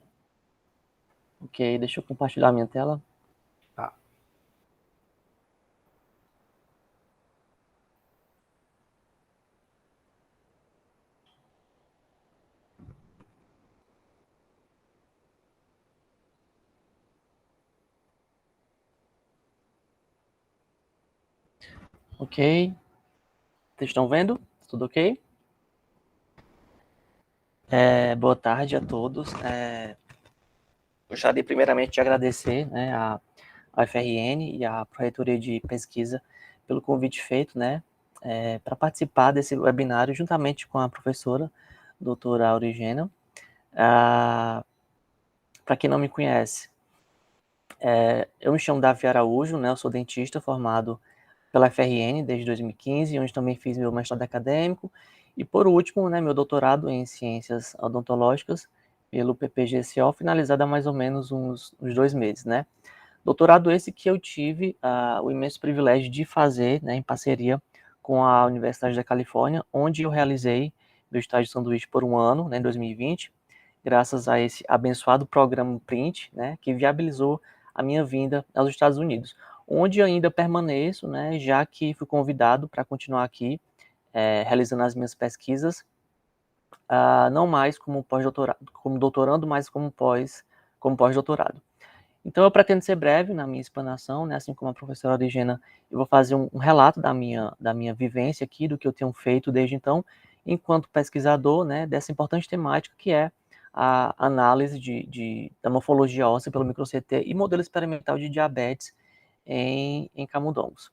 Ok, deixa eu compartilhar minha tela. Tá. Ok. Vocês estão vendo? Tudo ok? Boa tarde a todos. Gostaria primeiramente de agradecer, né, a UFRN e a Pró-Reitoria de Pesquisa pelo convite feito, né, para participar desse webinário juntamente com a professora, doutora Aurigena. Para quem não me conhece, eu me chamo Davi Araújo, né, eu sou dentista formado pela UFRN desde 2015, onde também fiz meu mestrado acadêmico, e por último, né, meu doutorado em Ciências Odontológicas pelo PPGCO, finalizado há mais ou menos uns 2 meses, né. Doutorado esse que eu tive o imenso privilégio de fazer, né, em parceria com a Universidade da Califórnia, onde eu realizei meu estágio de sanduíche por 1 ano, né, em 2020, graças a esse abençoado programa PRINT, né, que viabilizou a minha vinda aos Estados Unidos, onde ainda permaneço, né, já que fui convidado para continuar aqui, realizando as minhas pesquisas, não mais como pós-doutorado, como doutorando, mas como pós-doutorado. Então, eu pretendo ser breve na minha explanação, né, assim como a professora Aurigena, eu vou fazer um relato da minha vivência aqui, do que eu tenho feito desde então, enquanto pesquisador, né, dessa importante temática que é a análise da morfologia óssea pelo micro-CT e modelo experimental de diabetes em camundongos.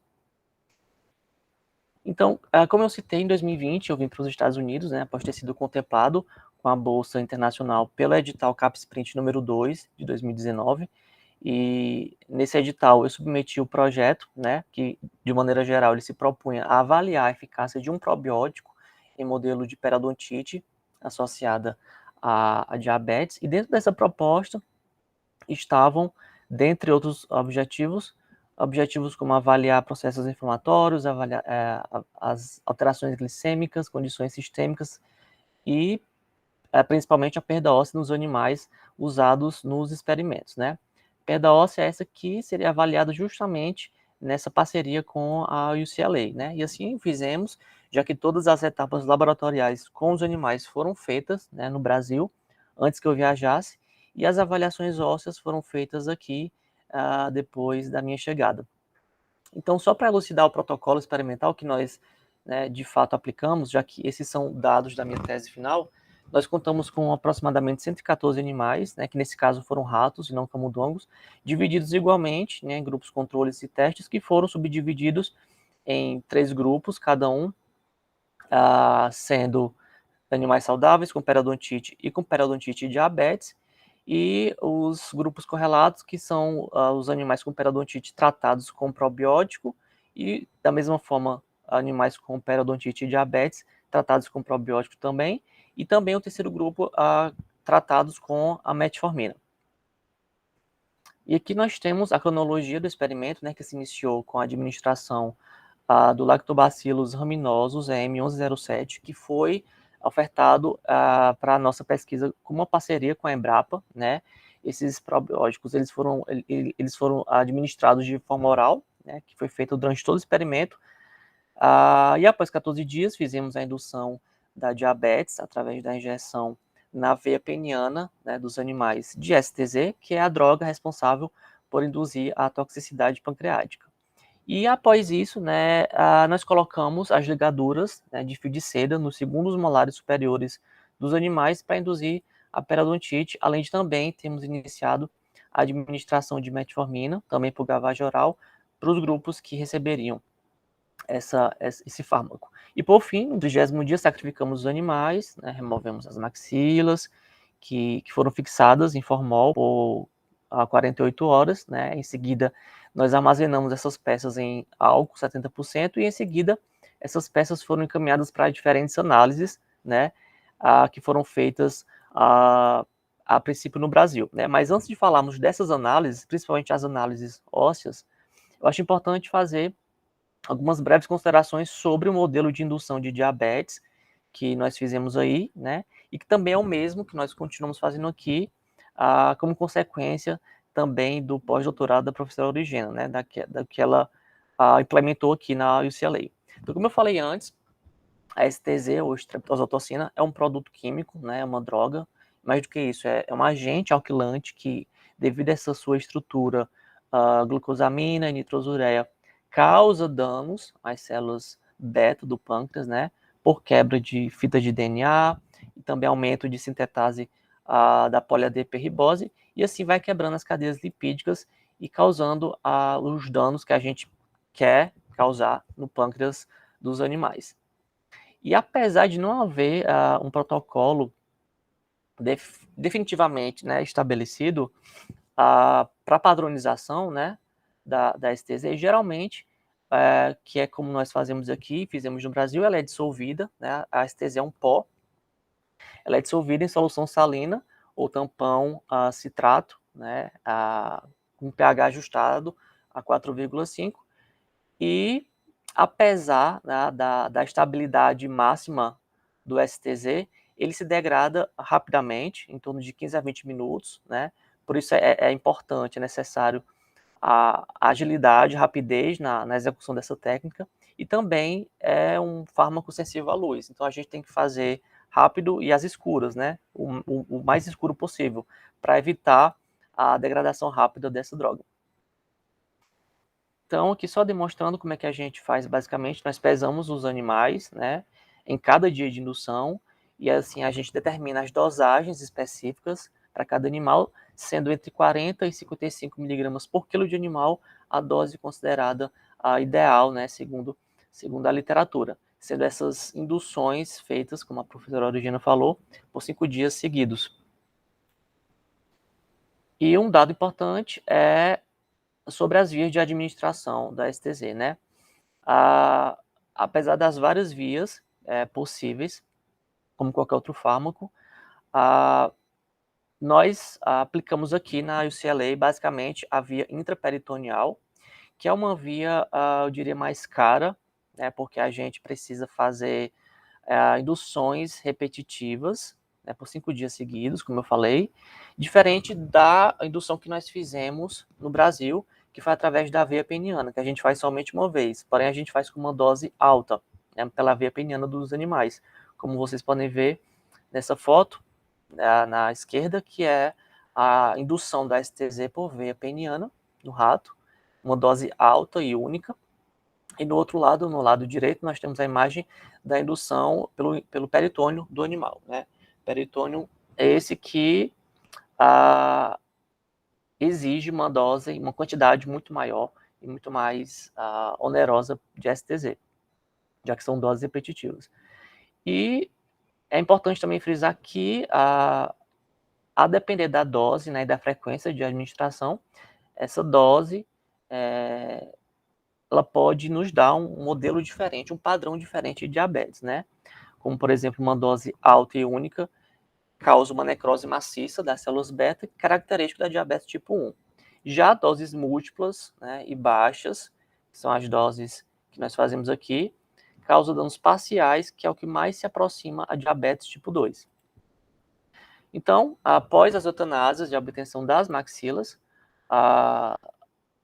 Então, como eu citei, em 2020 eu vim para os Estados Unidos, né, após ter sido contemplado com a Bolsa Internacional pelo edital CAPES-Print número 2 de 2019, e nesse edital eu submeti o projeto, né, que de maneira geral ele se propunha a avaliar a eficácia de um probiótico em modelo de periodontite associada à diabetes, e dentro dessa proposta estavam, dentre outros objetivos como avaliar processos inflamatórios, avaliar as alterações glicêmicas, condições sistêmicas e principalmente a perda óssea nos animais usados nos experimentos, né? Perda óssea é essa que seria avaliada justamente nessa parceria com a UCLA, né? E assim fizemos, já que todas as etapas laboratoriais com os animais foram feitas, né, no Brasil, antes que eu viajasse, e as avaliações ósseas foram feitas aqui depois da minha chegada. Então, só para elucidar o protocolo experimental que nós, né, de fato aplicamos, já que esses são dados da minha tese final, nós contamos com aproximadamente 114 animais, né, que nesse caso foram ratos e não camundongos, divididos igualmente, né, em grupos controles e testes, que foram subdivididos em 3 grupos, cada um sendo animais saudáveis com periodontite e com periodontite e diabetes, e os grupos correlatos, que são os animais com periodontite tratados com probiótico, e da mesma forma animais com periodontite e diabetes tratados com probiótico também, e também o terceiro grupo tratados com a metformina. E aqui nós temos a cronologia do experimento, né, que se iniciou com a administração do Lactobacillus rhamnosus, M1107, que foi ofertado para a nossa pesquisa com uma parceria com a Embrapa, né? Esses probióticos, eles foram administrados de forma oral, né, que foi feito durante todo o experimento, e após 14 dias fizemos a indução da diabetes através da injeção na veia peniana, né, dos animais de STZ, que é a droga responsável por induzir a toxicidade pancreática. E após isso, né, nós colocamos as ligaduras, né, de fio de seda nos segundos molares superiores dos animais para induzir a periodontite, além de também termos iniciado a administração de metformina, também por gavagem oral, para os grupos que receberiam esse fármaco. E por fim, no 30º dia, sacrificamos os animais, né, removemos as maxilas, que foram fixadas em formol por 48 horas, né? Em seguida, nós armazenamos essas peças em álcool 70%, e em seguida, essas peças foram encaminhadas para diferentes análises, né? Que foram feitas a princípio no Brasil, né? Mas antes de falarmos dessas análises, principalmente as análises ósseas, eu acho importante fazer algumas breves considerações sobre o modelo de indução de diabetes que nós fizemos aí, né, e que também é o mesmo que nós continuamos fazendo aqui, como consequência também do pós-doutorado da professora Origena, né, da que ela implementou aqui na UCLA. Então, como eu falei antes, a STZ, ou streptozotocina, é um produto químico, né, é uma droga, mais do que isso, é um agente alquilante que, devido a essa sua estrutura, glucosamina e nitrosureia, causa danos às células beta do pâncreas, né, por quebra de fitas de DNA, e também aumento de sintetase da poli-ADP-ribose, e assim vai quebrando as cadeias lipídicas e causando os danos que a gente quer causar no pâncreas dos animais. E apesar de não haver um protocolo definitivamente, né, estabelecido para padronização, né, da STZ, geralmente, que é como nós fazemos aqui, fizemos no Brasil, ela é dissolvida, né, a STZ é um pó, ela é dissolvida em solução salina ou tampão citrato, né, com pH ajustado a 4,5, e apesar, né, da estabilidade máxima do STZ, ele se degrada rapidamente, em torno de 15 a 20 minutos, né? Por isso é importante, é necessário a agilidade, rapidez na execução dessa técnica, e também é um fármaco sensível à luz, então a gente tem que fazer rápido e às escuras, né? O mais escuro possível, para evitar a degradação rápida dessa droga. Então, aqui só demonstrando como é que a gente faz, basicamente, nós pesamos os animais, né, em cada dia de indução, e assim a gente determina as dosagens específicas para cada animal, sendo entre 40 e 55 miligramas por quilo de animal a dose considerada ideal, né, segundo a literatura, sendo essas induções feitas, como a professora Origena falou, por 5 dias seguidos. E um dado importante é sobre as vias de administração da STZ, né? Apesar das várias vias possíveis, como qualquer outro fármaco. Nós aplicamos aqui na UCLA, basicamente, a via intraperitoneal, que é uma via, eu diria, mais cara, né, porque a gente precisa fazer induções repetitivas, né, por 5 dias seguidos, como eu falei, diferente da indução que nós fizemos no Brasil, que foi através da veia peniana, que a gente faz somente uma vez, porém a gente faz com uma dose alta, né, pela veia peniana dos animais, como vocês podem ver nessa foto, na esquerda, que é a indução da STZ por veia peniana no rato, uma dose alta e única. E do outro lado, no lado direito, nós temos a imagem da indução pelo peritônio do animal, né? Peritônio é esse que exige uma dose, uma quantidade muito maior e muito mais onerosa de STZ, já que são doses repetitivas. E é importante também frisar que, a depender da dose, né, e da frequência de administração, essa dose ela pode nos dar um modelo diferente, um padrão diferente de diabetes, né? Como, por exemplo, uma dose alta e única causa uma necrose maciça das células beta, característico da diabetes tipo 1. Já doses múltiplas, né, e baixas, que são as doses que nós fazemos aqui, causam danos parciais, que é o que mais se aproxima a diabetes tipo 2. Então, após as eutanásias de obtenção das maxilas,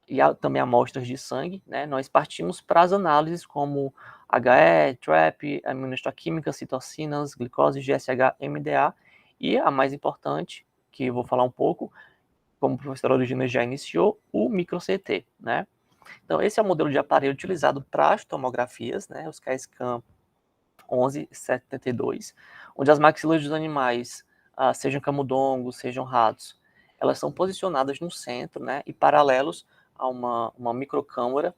e também amostras de sangue, né, nós partimos para as análises como HE, TRAP, imunistoquímica, citocinas, glicose, GSH, MDA, e a mais importante, que eu vou falar um pouco, como o professor Origina já iniciou, o micro-CT, né. Então, esse é o modelo de aparelho utilizado para as tomografias, né, os KSCAM 1172, onde as maxilas dos animais, sejam camundongos, sejam ratos, elas são posicionadas no centro, né, e paralelos a uma microcâmara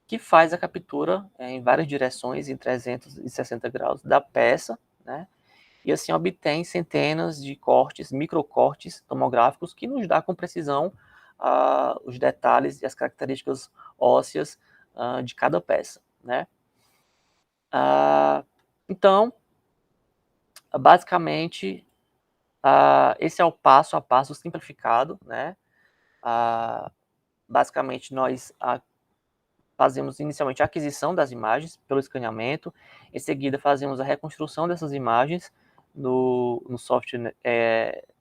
que faz a captura em várias direções, em 360 graus, da peça, né, e assim obtém centenas de cortes, microcortes tomográficos que nos dá com precisão os detalhes e as características ósseas de cada peça, né. Então, basicamente, esse é o passo a passo simplificado, né. Basicamente, nós fazemos inicialmente a aquisição das imagens pelo escaneamento, em seguida fazemos a reconstrução dessas imagens no software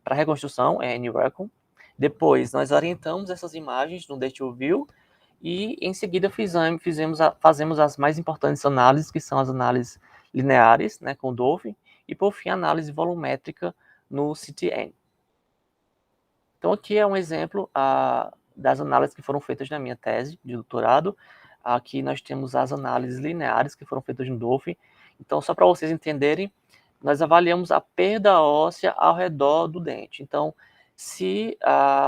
para reconstrução, NRECON. Depois, nós orientamos essas imagens no Day2View e, em seguida, fazemos as mais importantes análises, que são as análises lineares, né, com Dolphin, e, por fim, a análise volumétrica no CTN. Então, aqui é um exemplo das análises que foram feitas na minha tese de doutorado. Aqui nós temos as análises lineares que foram feitas no Dolphin. Então, só para vocês entenderem, nós avaliamos a perda óssea ao redor do dente. Então, se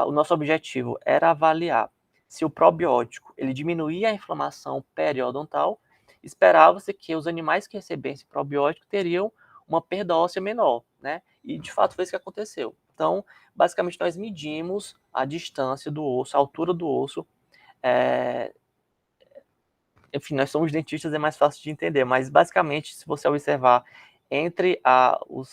o nosso objetivo era avaliar se o probiótico ele diminuía a inflamação periodontal, esperava-se que os animais que recebessem probiótico teriam uma perda óssea menor, né? E, de fato, foi isso que aconteceu. Então, basicamente, nós medimos a distância do osso, a altura do osso. Enfim, nós somos dentistas, é mais fácil de entender, mas, basicamente, se você observar entre o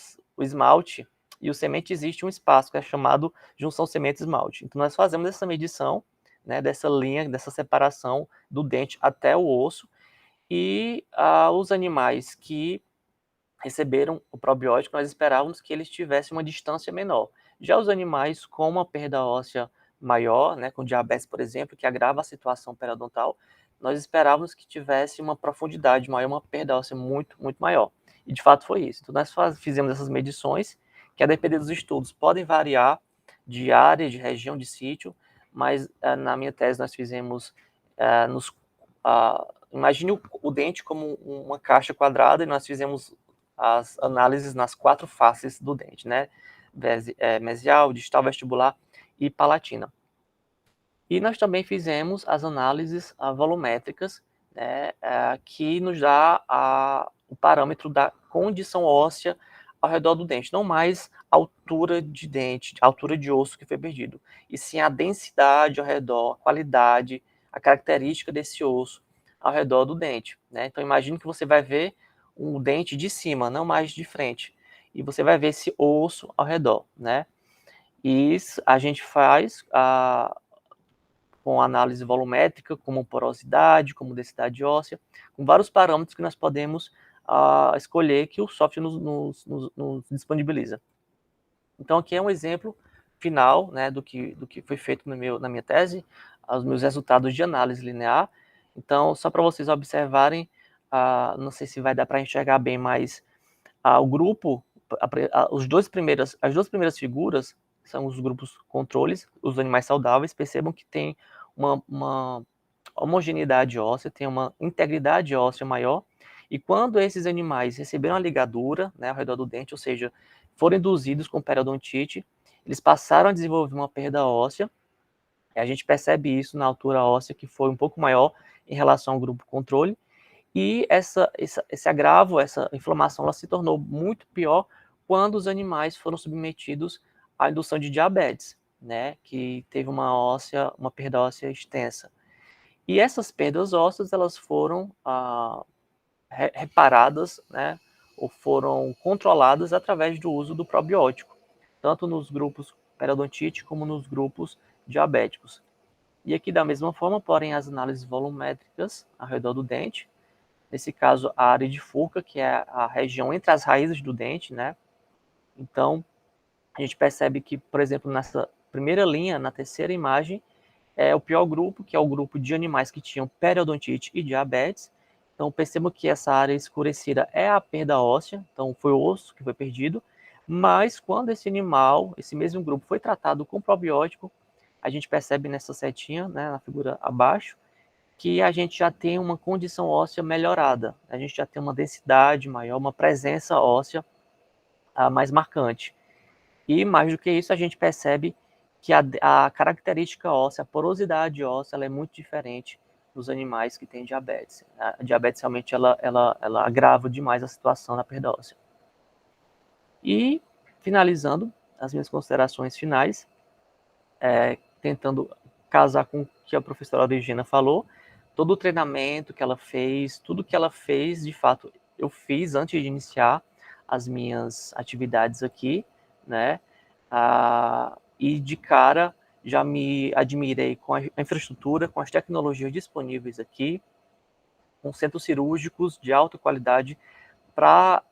esmalte e o semente, existe um espaço que é chamado junção semente-esmalte. Então, nós fazemos essa medição, né, dessa linha, dessa separação do dente até o osso, e os animais que receberam o probiótico, nós esperávamos que eles tivessem uma distância menor. Já os animais com uma perda óssea maior, né, com diabetes, por exemplo, que agrava a situação periodontal, nós esperávamos que tivesse uma profundidade maior, uma perda óssea muito, muito maior. E, de fato, foi isso. Então, nós fizemos essas medições, que, a depender dos estudos, podem variar de área, de região, de sítio, mas, na minha tese, nós fizemos imagine o dente como uma caixa quadrada, e nós fizemos as análises nas 4 faces do dente, né? Mesial, distal, vestibular e palatina. E nós também fizemos as análises volumétricas, né, que nos dá o parâmetro da condição óssea ao redor do dente, não mais a altura de dente, a altura de osso que foi perdido, e sim a densidade ao redor, a qualidade, a característica desse osso ao redor do dente, né? Então, imagine que você vai ver um dente de cima, não mais de frente. e você vai ver esse osso ao redor, né? E isso a gente faz com análise volumétrica, como porosidade, como densidade óssea, com vários parâmetros que nós podemos escolher que o software nos disponibiliza. Então, aqui é um exemplo final, né, do que foi feito na minha tese, os meus resultados de análise linear. Então, só para vocês observarem, não sei se vai dar para enxergar bem, mas o grupo, as duas primeiras figuras são os grupos controles, os animais saudáveis. Percebam que tem uma homogeneidade óssea, tem uma integridade óssea maior, e quando esses animais receberam a ligadura, né, ao redor do dente, ou seja, foram induzidos com periodontite, eles passaram a desenvolver uma perda óssea, e a gente percebe isso na altura óssea, que foi um pouco maior em relação ao grupo controle, e esse agravo, essa inflamação, ela se tornou muito pior quando os animais foram submetidos à indução de diabetes, né, que teve uma perda óssea extensa. E essas perdas ósseas, elas foram reparadas, né, ou foram controladas através do uso do probiótico, tanto nos grupos periodontite como nos grupos diabéticos. E aqui da mesma forma, porém, as análises volumétricas ao redor do dente, nesse caso a área de Furca, que é a região entre as raízes do dente, né? Então, a gente percebe que, por exemplo, nessa primeira linha, na terceira imagem, é o pior grupo, que é o grupo de animais que tinham periodontite e diabetes. Então, percebam que essa área escurecida é a perda óssea, então foi o osso que foi perdido, mas quando esse animal, esse mesmo grupo, foi tratado com probiótico, a gente percebe nessa setinha, né, na figura abaixo, que a gente já tem uma condição óssea melhorada, a gente já tem uma densidade maior, uma presença óssea mais marcante. E mais do que isso, a gente percebe que a característica óssea, a porosidade óssea, ela é muito diferente dos animais que têm diabetes. A diabetes realmente ela agrava demais a situação da perda óssea. E, finalizando as minhas considerações finais, tentando casar com o que a professora Regina falou, todo o treinamento que ela fez, tudo que ela fez, de fato, eu fiz antes de iniciar as minhas atividades aqui, né? E de cara já me admirei com a infraestrutura, com as tecnologias disponíveis aqui, com centros cirúrgicos de alta qualidade para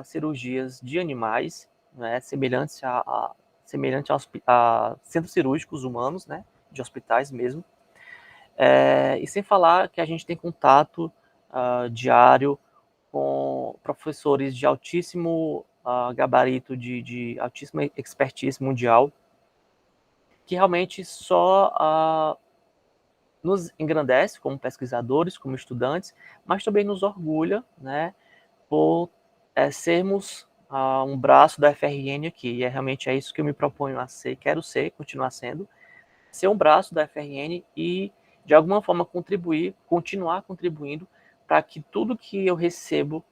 cirurgias de animais, né, semelhante a centros cirúrgicos humanos, né, de hospitais mesmo. E sem falar que a gente tem contato diário com professores de altíssimo gabarito, de altíssima expertise mundial, que realmente só nos engrandece como pesquisadores, como estudantes, mas também nos orgulha, né, por sermos um braço da FRN aqui, e realmente é isso que eu me proponho a ser, quero ser, continuar sendo, ser um braço da FRN e, de alguma forma, continuar contribuindo para que tudo que eu recebo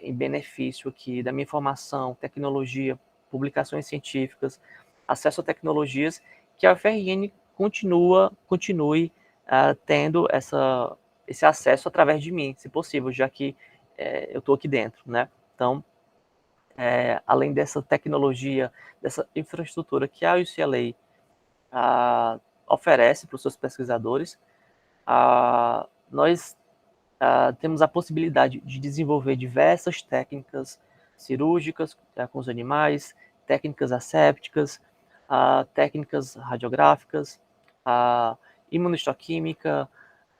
em benefício aqui da minha formação, tecnologia, publicações científicas, acesso a tecnologias, que a FRN continue tendo esse acesso através de mim, se possível, já que eu estou aqui dentro, né? Então, além dessa tecnologia, dessa infraestrutura que a UCLA oferece para os seus pesquisadores, nós temos a possibilidade de desenvolver diversas técnicas cirúrgicas com os animais, técnicas assépticas, técnicas radiográficas, imunohistoquímica,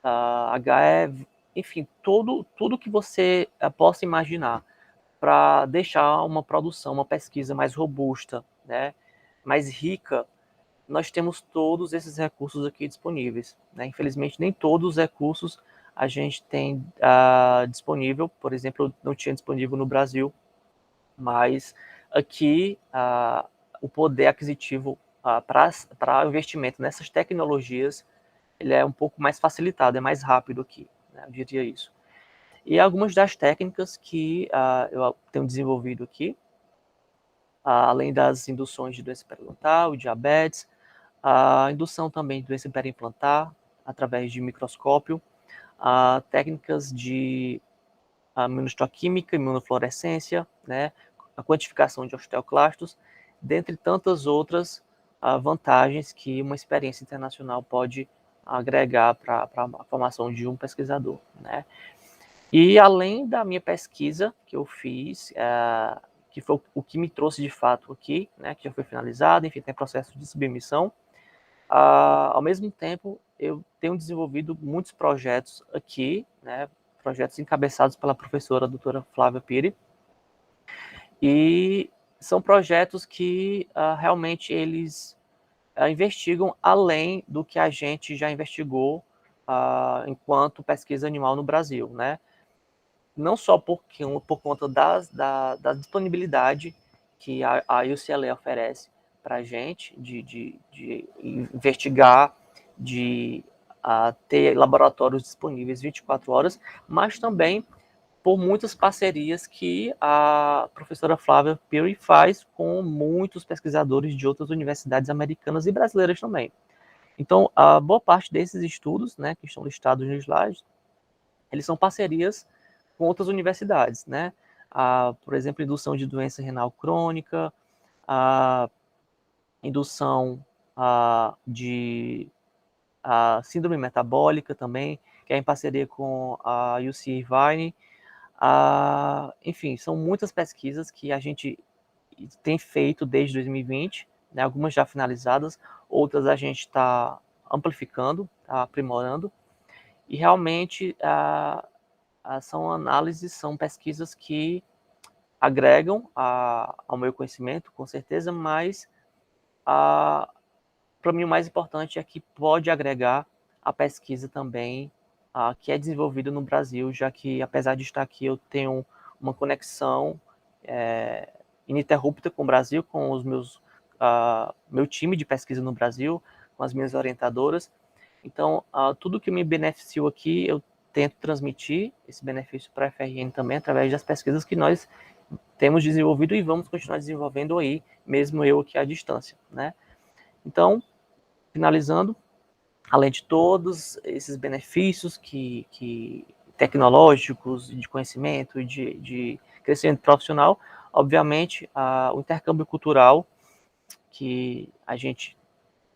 HE, enfim, tudo que você possa imaginar para deixar uma produção, uma pesquisa mais robusta, né, mais rica. Nós temos todos esses recursos aqui disponíveis, né? Infelizmente, nem todos os recursos a gente tem disponível. Por exemplo, eu não tinha disponível no Brasil, mas aqui o poder aquisitivo para investimento nessas tecnologias ele é um pouco mais facilitado, é mais rápido aqui, né? Eu diria isso. E algumas das técnicas que eu tenho desenvolvido aqui, além das induções de doença periodontal, diabetes, a indução também de doença periimplantar, através de microscópio, técnicas de imunohistoquímica, imunofluorescência, né, a quantificação de osteoclastos, dentre tantas outras vantagens que uma experiência internacional pode agregar para a formação de um pesquisador, né? E além da minha pesquisa que eu fiz, que foi o que me trouxe de fato aqui, né, que já foi finalizado, enfim, tem processo de submissão, ao mesmo tempo eu tenho desenvolvido muitos projetos aqui, né, projetos encabeçados pela professora doutora Flávia Piri, e são projetos que realmente eles investigam além do que a gente já investigou enquanto pesquisa animal no Brasil, né? Não só por conta da disponibilidade que a UCLA oferece para a gente de investigar, de ter laboratórios disponíveis 24 horas, mas também por muitas parcerias que a professora Flávia Piri faz com muitos pesquisadores de outras universidades americanas e brasileiras também. Então, a boa parte desses estudos, né, que estão listados no slide, eles são parcerias com outras universidades, né? Por exemplo, indução de doença renal crônica, a indução de síndrome metabólica também, que é em parceria com a UC Irvine. Enfim, são muitas pesquisas que a gente tem feito desde 2020, né? Algumas já finalizadas, outras a gente está amplificando, tá aprimorando, e realmente são análises, são pesquisas que agregam ao meu conhecimento, com certeza, mas para mim o mais importante é que pode agregar a pesquisa também que é desenvolvida no Brasil, já que, apesar de estar aqui, eu tenho uma conexão ininterrupta com o Brasil, com os meu time de pesquisa no Brasil, com as minhas orientadoras. Então, tudo que me beneficiou aqui, eu tento transmitir esse benefício para a FRN também, através das pesquisas que nós temos desenvolvido e vamos continuar desenvolvendo aí, mesmo eu aqui à distância, né? Então, finalizando, além de todos esses benefícios tecnológicos, de conhecimento e de crescimento profissional, obviamente, o intercâmbio cultural que a gente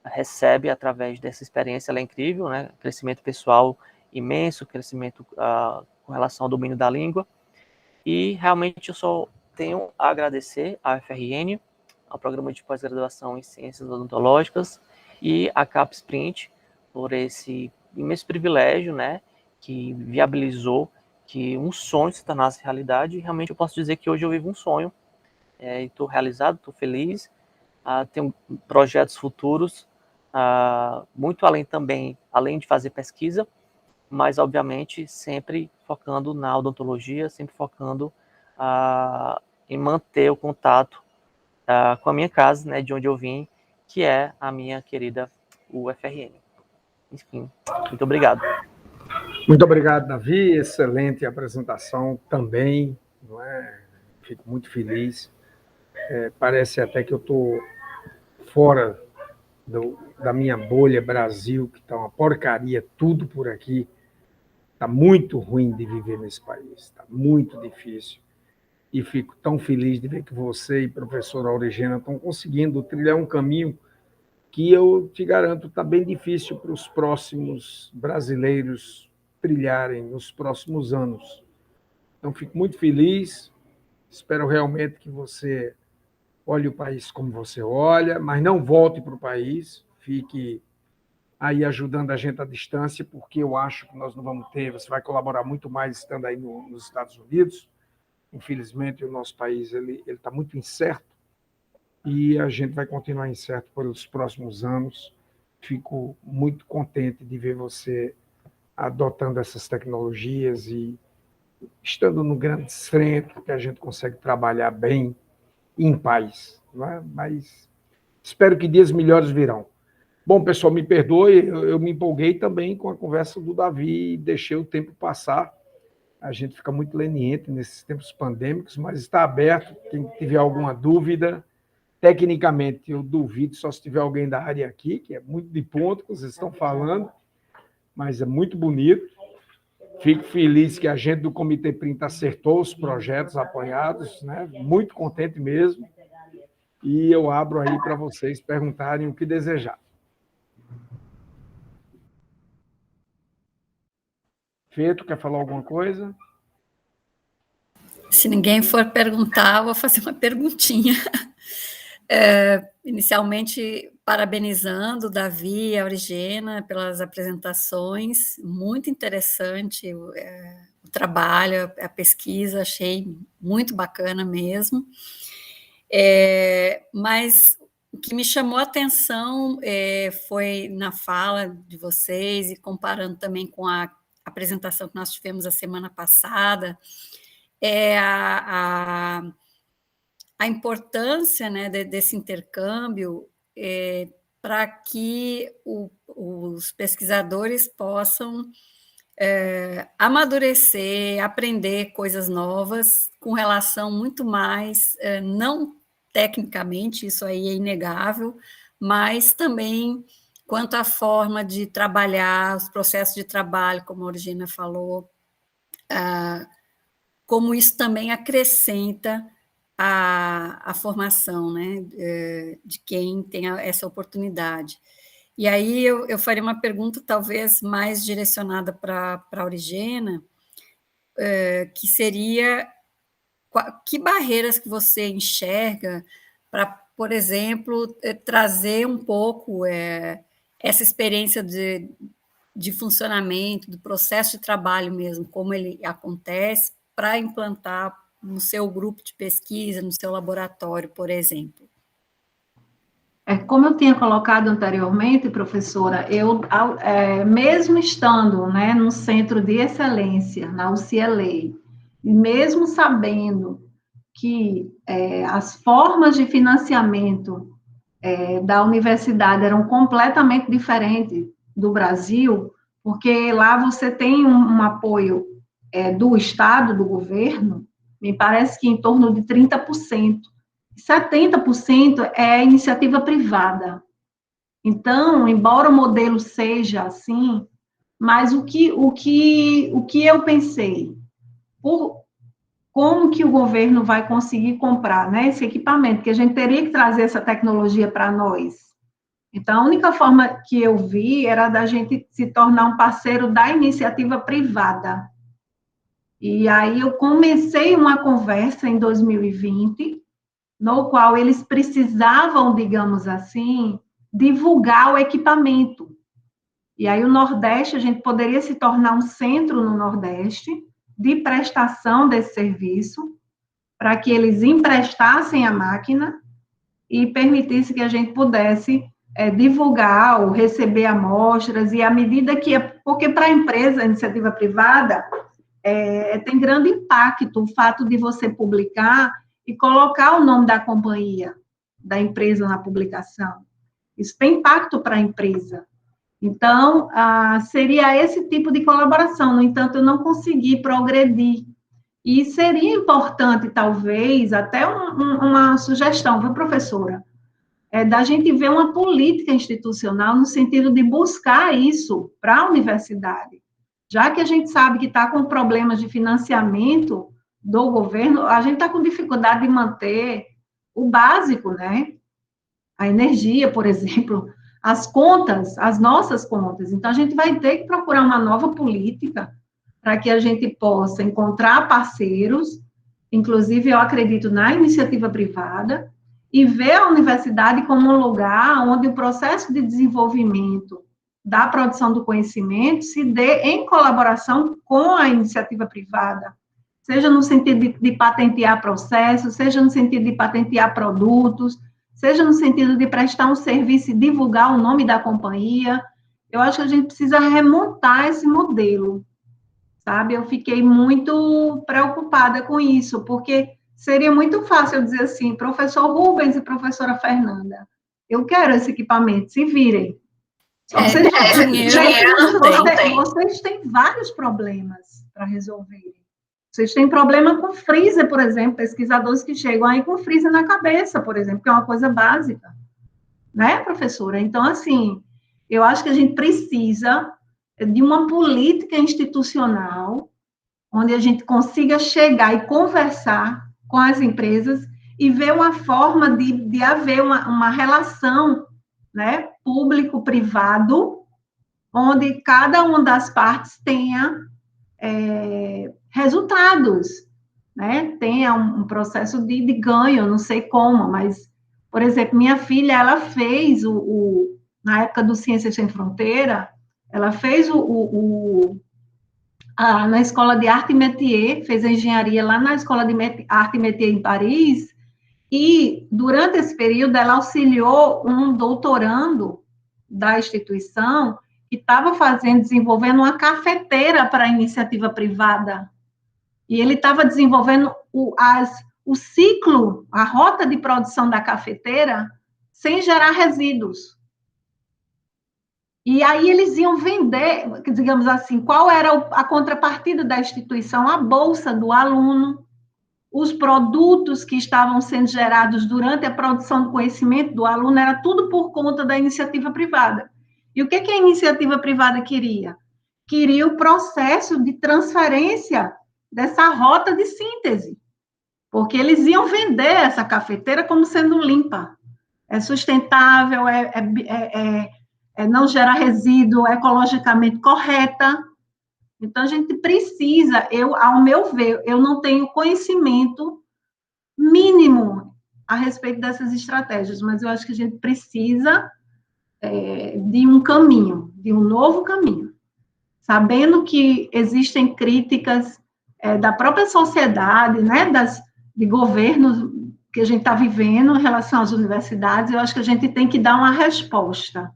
recebe através dessa experiência, ela é incrível, né? Crescimento pessoal imenso, crescimento com relação ao domínio da língua, e realmente eu só tenho a agradecer à FRN, ao Programa de Pós-Graduação em Ciências Odontológicas e à CapSprint por esse imenso privilégio, né, que viabilizou que um sonho se tornasse realidade, e realmente eu posso dizer que hoje eu vivo um sonho, e estou realizado, estou feliz, tenho projetos futuros, muito além também, além de fazer pesquisa, mas obviamente sempre focando na odontologia, sempre focando em manter o contato com a minha casa, né, de onde eu vim, que é a minha querida UFRN. Enfim, muito obrigado. Muito obrigado, Davi. Excelente apresentação também, não é? Fico muito feliz. Parece até que eu estou fora da minha bolha Brasil, que está uma porcaria tudo por aqui. Está muito ruim de viver nesse país, está muito difícil. E fico tão feliz de ver que você e a professora Aurigena estão conseguindo trilhar um caminho que eu te garanto está bem difícil para os próximos brasileiros trilharem nos próximos anos. Então, fico muito feliz, espero realmente que você olhe o país como você olha, mas não volte para o país, fique aí ajudando a gente à distância, porque eu acho que nós não vamos ter, você vai colaborar muito mais estando aí nos Estados Unidos. Infelizmente, o nosso país ele está muito incerto e a gente vai continuar incerto pelos próximos anos. Fico muito contente de ver você adotando essas tecnologias e estando no grande centro, que a gente consegue trabalhar bem em paz. Não é? Mas espero que dias melhores virão. Bom, pessoal, me perdoe, eu me empolguei também com a conversa do Davi e deixei o tempo passar. A gente fica muito leniente nesses tempos pandêmicos, mas está aberto. Quem tiver alguma dúvida, tecnicamente, eu duvido só se tiver alguém da área aqui, que é muito de ponto que vocês estão falando, mas é muito bonito. Fico feliz que a gente do Comitê 30 acertou os projetos apoiados, né? Muito contente mesmo. E eu abro aí para vocês perguntarem o que desejar. Fê, tu quer falar alguma coisa? Se ninguém for perguntar, eu vou fazer uma perguntinha. Inicialmente, parabenizando o Davi e a Origena pelas apresentações, muito interessante o trabalho, a pesquisa, achei muito bacana mesmo. Mas o que me chamou a atenção foi na fala de vocês, e comparando também com a apresentação que nós tivemos a semana passada, a importância, né, desse intercâmbio para que os pesquisadores possam amadurecer, aprender coisas novas, com relação muito mais, não tecnicamente, isso aí é inegável, mas também quanto à forma de trabalhar, os processos de trabalho, como a Origena falou, como isso também acrescenta a formação, né, de quem tem essa oportunidade. E aí eu faria uma pergunta talvez mais direcionada para a Origena, que seria, que barreiras que você enxerga para, por exemplo, trazer um pouco essa experiência de funcionamento, do processo de trabalho mesmo, como ele acontece, para implantar no seu grupo de pesquisa, no seu laboratório, por exemplo? Como eu tinha colocado anteriormente, professora, eu, mesmo estando, né, no Centro de Excelência, na UCLA, e mesmo sabendo que as formas de financiamento da universidade eram completamente diferentes do Brasil, porque lá você tem um apoio do Estado, do governo, me parece que em torno de 30%. 70% é iniciativa privada. Então, embora o modelo seja assim, mas o que eu pensei? Como que o governo vai conseguir comprar, né, esse equipamento? Que a gente teria que trazer essa tecnologia para nós. Então, a única forma que eu vi era da gente se tornar um parceiro da iniciativa privada. E aí eu comecei uma conversa em 2020, no qual eles precisavam, digamos assim, divulgar o equipamento. E aí o Nordeste, a gente poderia se tornar um centro no Nordeste de prestação desse serviço, para que eles emprestassem a máquina e permitisse que a gente pudesse divulgar ou receber amostras, e à medida que... Porque para a empresa, a iniciativa privada, tem grande impacto o fato de você publicar e colocar o nome da companhia, da empresa na publicação. Isso tem impacto para a empresa. Então, seria esse tipo de colaboração. No entanto, eu não consegui progredir. E seria importante, talvez, até uma sugestão, viu, professora? Da gente ver uma política institucional no sentido de buscar isso para a universidade. Já que a gente sabe que está com problemas de financiamento do governo, a gente está com dificuldade de manter o básico, né? A energia, por exemplo, as contas, as nossas contas. Então, a gente vai ter que procurar uma nova política para que a gente possa encontrar parceiros, inclusive eu acredito na iniciativa privada, e ver a universidade como um lugar onde o processo de desenvolvimento da produção do conhecimento se dê em colaboração com a iniciativa privada, seja no sentido de patentear processos, seja no sentido de patentear produtos, seja no sentido de prestar um serviço e divulgar o nome da companhia. Eu acho que a gente precisa remontar esse modelo, sabe? Eu fiquei muito preocupada com isso, porque seria muito fácil eu dizer assim, professor Rubens e professora Fernanda, eu quero esse equipamento, se virem. Vocês têm vários problemas para resolverem. Vocês têm problema com freezer, por exemplo, pesquisadores que chegam aí com freezer na cabeça, por exemplo, que é uma coisa básica, né, professora? Então, assim, eu acho que a gente precisa de uma política institucional, onde a gente consiga chegar e conversar com as empresas e ver uma forma de haver uma relação, né, público-privado, onde cada uma das partes tenha resultados, né, tenha um processo de ganho, não sei como, mas, por exemplo, minha filha, ela fez na época do Ciências Sem Fronteira, ela fez na Escola de Arte e Métier, fez a engenharia lá na Escola de Arte e Métier em Paris, e durante esse período ela auxiliou um doutorando da instituição que estava desenvolvendo uma cafeteira para a iniciativa privada, e ele estava desenvolvendo o ciclo, a rota de produção da cafeteira, sem gerar resíduos. E aí eles iam vender, digamos assim, qual era a contrapartida da instituição? A bolsa do aluno, os produtos que estavam sendo gerados durante a produção do conhecimento do aluno, era tudo por conta da iniciativa privada. E o que a iniciativa privada queria? Queria o processo de transferência dessa rota de síntese, porque eles iam vender essa cafeteira como sendo limpa, é sustentável, não gera resíduo, ecologicamente correta. Então, a gente precisa, ao meu ver, eu não tenho conhecimento mínimo a respeito dessas estratégias, mas eu acho que a gente precisa de um caminho, de um novo caminho, sabendo que existem críticas da própria sociedade, né, de governos que a gente está vivendo em relação às universidades. Eu acho que a gente tem que dar uma resposta.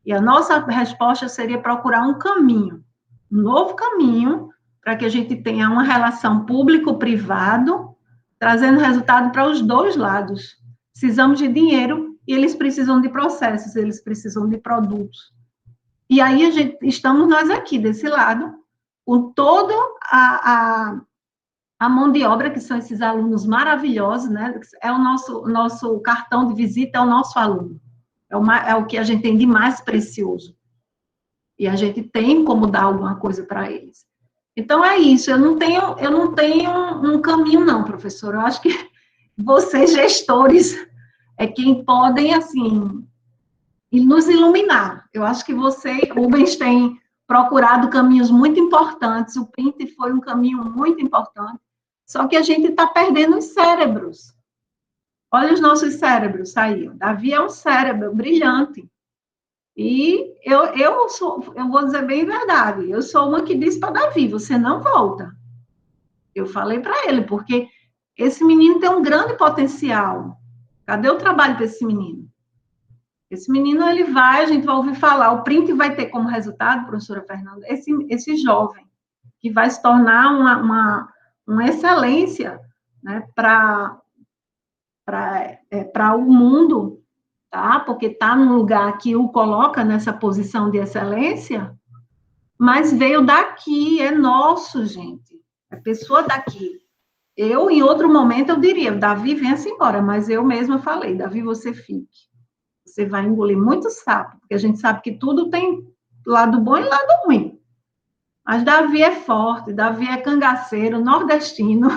E a nossa resposta seria procurar um caminho, um novo caminho, para que a gente tenha uma relação público-privado, trazendo resultado para os dois lados. Precisamos de dinheiro e eles precisam de processos, eles precisam de produtos. E aí estamos nós aqui, desse lado, com toda a mão de obra, que são esses alunos maravilhosos, né? É o nosso cartão de visita, é o nosso aluno. É o que a gente tem de mais precioso. E a gente tem como dar alguma coisa para eles. Então, é isso. Eu não tenho um caminho, não, professor. Eu acho que vocês, gestores, é quem podem, assim, nos iluminar. Eu acho que Rubens, tem procurado caminhos muito importantes. O Print foi um caminho muito importante. Só que a gente está perdendo os cérebros. Olha os nossos cérebros saíram. Davi é um cérebro brilhante. E eu vou dizer bem a verdade, eu sou uma que disse para Davi, você não volta. Eu falei para ele, porque esse menino tem um grande potencial. Cadê o trabalho para esse menino? Esse menino, a gente vai ouvir falar, o Print vai ter como resultado, professora Fernanda, esse jovem, que vai se tornar uma excelência, né, para o mundo, tá? Porque está num lugar que o coloca nessa posição de excelência, mas veio daqui, é nosso, gente. É pessoa daqui. Eu, em outro momento, eu diria, Davi, venha-se embora, mas eu mesma falei, Davi, você fique. Você vai engolir muito sapo, porque a gente sabe que tudo tem lado bom e lado ruim. Mas Davi é forte, Davi é cangaceiro, nordestino.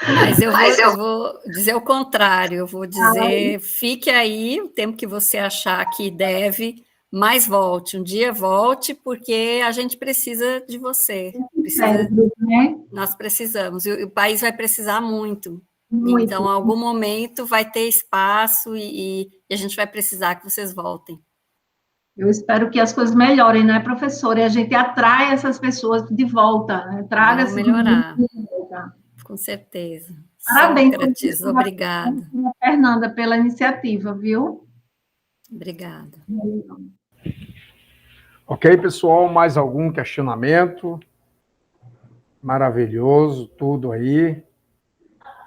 Mas eu vou dizer o contrário, eu vou dizer, fique aí o tempo que você achar que deve, mas volte, um dia volte, porque a gente precisa de você. Nós precisamos, e o país vai precisar muito. Então, em algum momento vai ter espaço e a gente vai precisar que vocês voltem. Eu espero que as coisas melhorem, né, professora? E a gente atrai essas pessoas de volta, né? Traga Vamos melhorar, com certeza. Parabéns, Sócrates, obrigada. Fernanda, pela iniciativa, viu? Obrigada. Ok, pessoal, mais algum questionamento? Maravilhoso, tudo aí.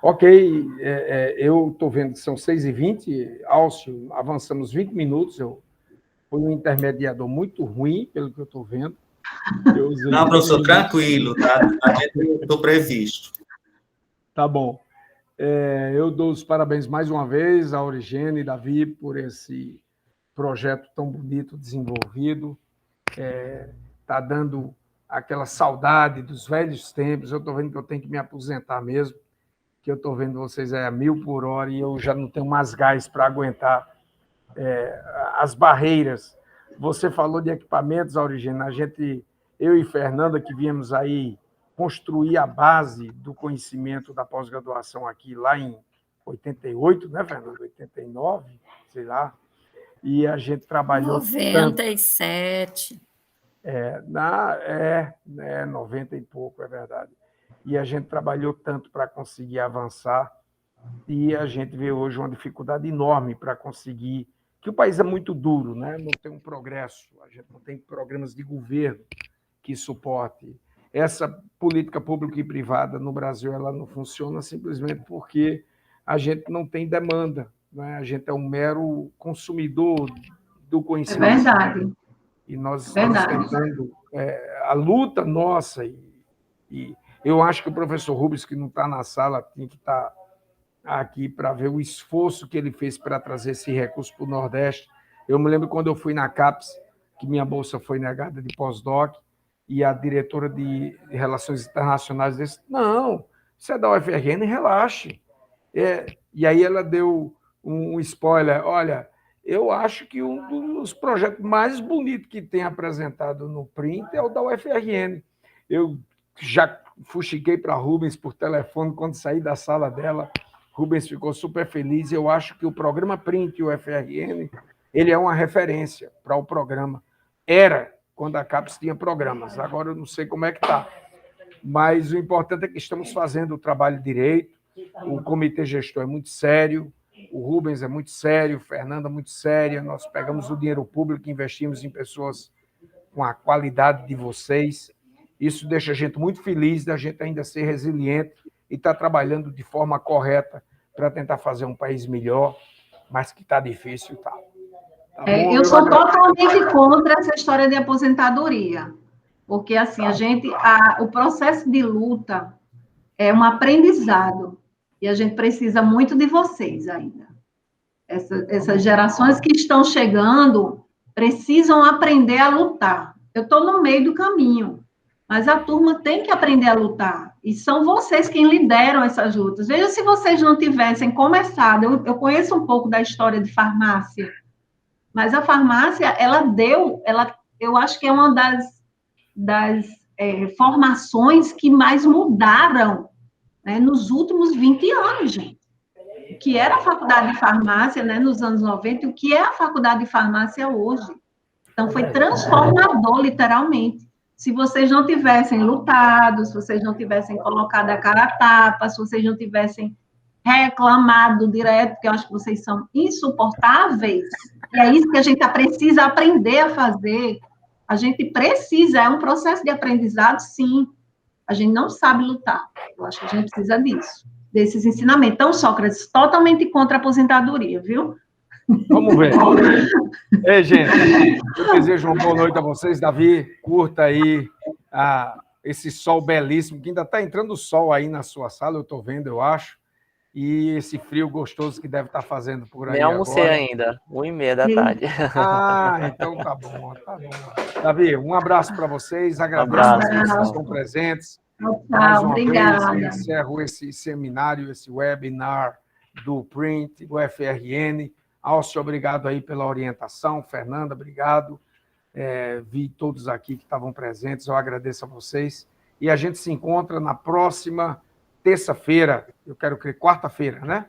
Ok, eu estou vendo que são 6h20, Álcio, avançamos 20 minutos, fui um intermediador muito ruim, pelo que eu estou vendo. Não, professor, tranquilo, tá dentro do previsto. Tá bom. Eu dou os parabéns mais uma vez a Origene e Davi por esse projeto tão bonito desenvolvido. está dando aquela saudade dos velhos tempos. Eu estou vendo que eu tenho que me aposentar mesmo, que eu estou vendo vocês a 1000 por hora e eu já não tenho mais gás para aguentar as barreiras. Você falou de equipamentos, Aurigênio. Eu e Fernanda, que viemos aí construir a base do conhecimento da pós-graduação aqui, lá em 88, né, Fernanda? 89, sei lá. E a gente trabalhou 97. 90 e pouco, é verdade. E a gente trabalhou tanto para conseguir avançar e a gente vê hoje uma dificuldade enorme para conseguir, que o país é muito duro, né? Não tem um progresso, a gente não tem programas de governo que suporte. Essa política pública e privada no Brasil ela não funciona simplesmente porque a gente não tem demanda, né? A gente é um mero consumidor do conhecimento. É verdade. E nós estamos tentando a luta nossa, e eu acho que o professor Rubens, que não está na sala, tem que estar aqui para ver o esforço que ele fez para trazer esse recurso para o Nordeste. Eu me lembro quando eu fui na CAPES, que minha bolsa foi negada de pós-doc, e a diretora de Relações Internacionais disse, não, você é da UFRN, relaxe. E aí ela deu um spoiler, olha, eu acho que um dos projetos mais bonitos que tem apresentado no Print é o da UFRN. Eu já fuxiquei para Rubens por telefone quando saí da sala dela. Rubens ficou super feliz. Eu acho que o programa Print UFRN ele é uma referência para o programa. Era quando a CAPES tinha programas. Agora eu não sei como é que está. Mas o importante é que estamos fazendo o trabalho direito. O comitê gestor é muito sério. O Rubens é muito sério, Fernanda é muito séria, nós pegamos o dinheiro público e investimos em pessoas com a qualidade de vocês. Isso deixa a gente muito feliz da gente ainda ser resiliente e estar trabalhando de forma correta para tentar fazer um país melhor, mas que está difícil, tá? Eu sou totalmente contra essa história de aposentadoria, porque assim, o processo de luta é um aprendizado. E a gente precisa muito de vocês ainda. Essas gerações que estão chegando precisam aprender a lutar. Eu estou no meio do caminho, mas a turma tem que aprender a lutar. E são vocês quem lideram essas lutas. Veja se vocês não tivessem começado. Eu conheço um pouco da história de farmácia, mas a farmácia, eu acho que é uma das formações que mais mudaram, né, nos últimos 20 anos, gente. O que era a faculdade de farmácia, né, nos anos 90 e o que é a faculdade de farmácia hoje. Então, foi transformador, literalmente. Se vocês não tivessem lutado, se vocês não tivessem colocado a cara a tapa, se vocês não tivessem reclamado direto, porque eu acho que vocês são insuportáveis, e é isso que a gente precisa aprender a fazer. A gente precisa, é um processo de aprendizado, sim. A gente não sabe lutar. Eu acho que a gente precisa disso, desses ensinamentos. Então, Sócrates, totalmente contra a aposentadoria, viu? Vamos ver. Ei, gente, eu desejo uma boa noite a vocês. Davi, curta aí esse sol belíssimo, que ainda está entrando o sol aí na sua sala, eu estou vendo, eu acho. E esse frio gostoso que deve estar fazendo por aí. Nem almocei agora. ainda, 1h30 da tarde. Então tá bom, tá bom. Davi, um abraço para vocês, agradeço que vocês estão presentes. Mais uma Obrigada. vez, encerro esse seminário, esse webinar do Print, do FRN. Alcio, obrigado aí pela orientação. Fernanda, obrigado. Vi todos aqui que estavam presentes, eu agradeço a vocês. E a gente se encontra na próxima terça-feira, eu quero crer, quarta-feira, né?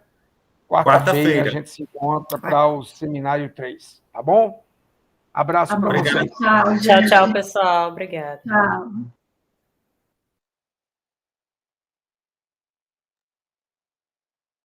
Quarta-feira a gente se encontra para o Seminário 3, tá bom? Abraço para vocês. Tchau, Tchau, tchau, pessoal. Obrigada. Tchau.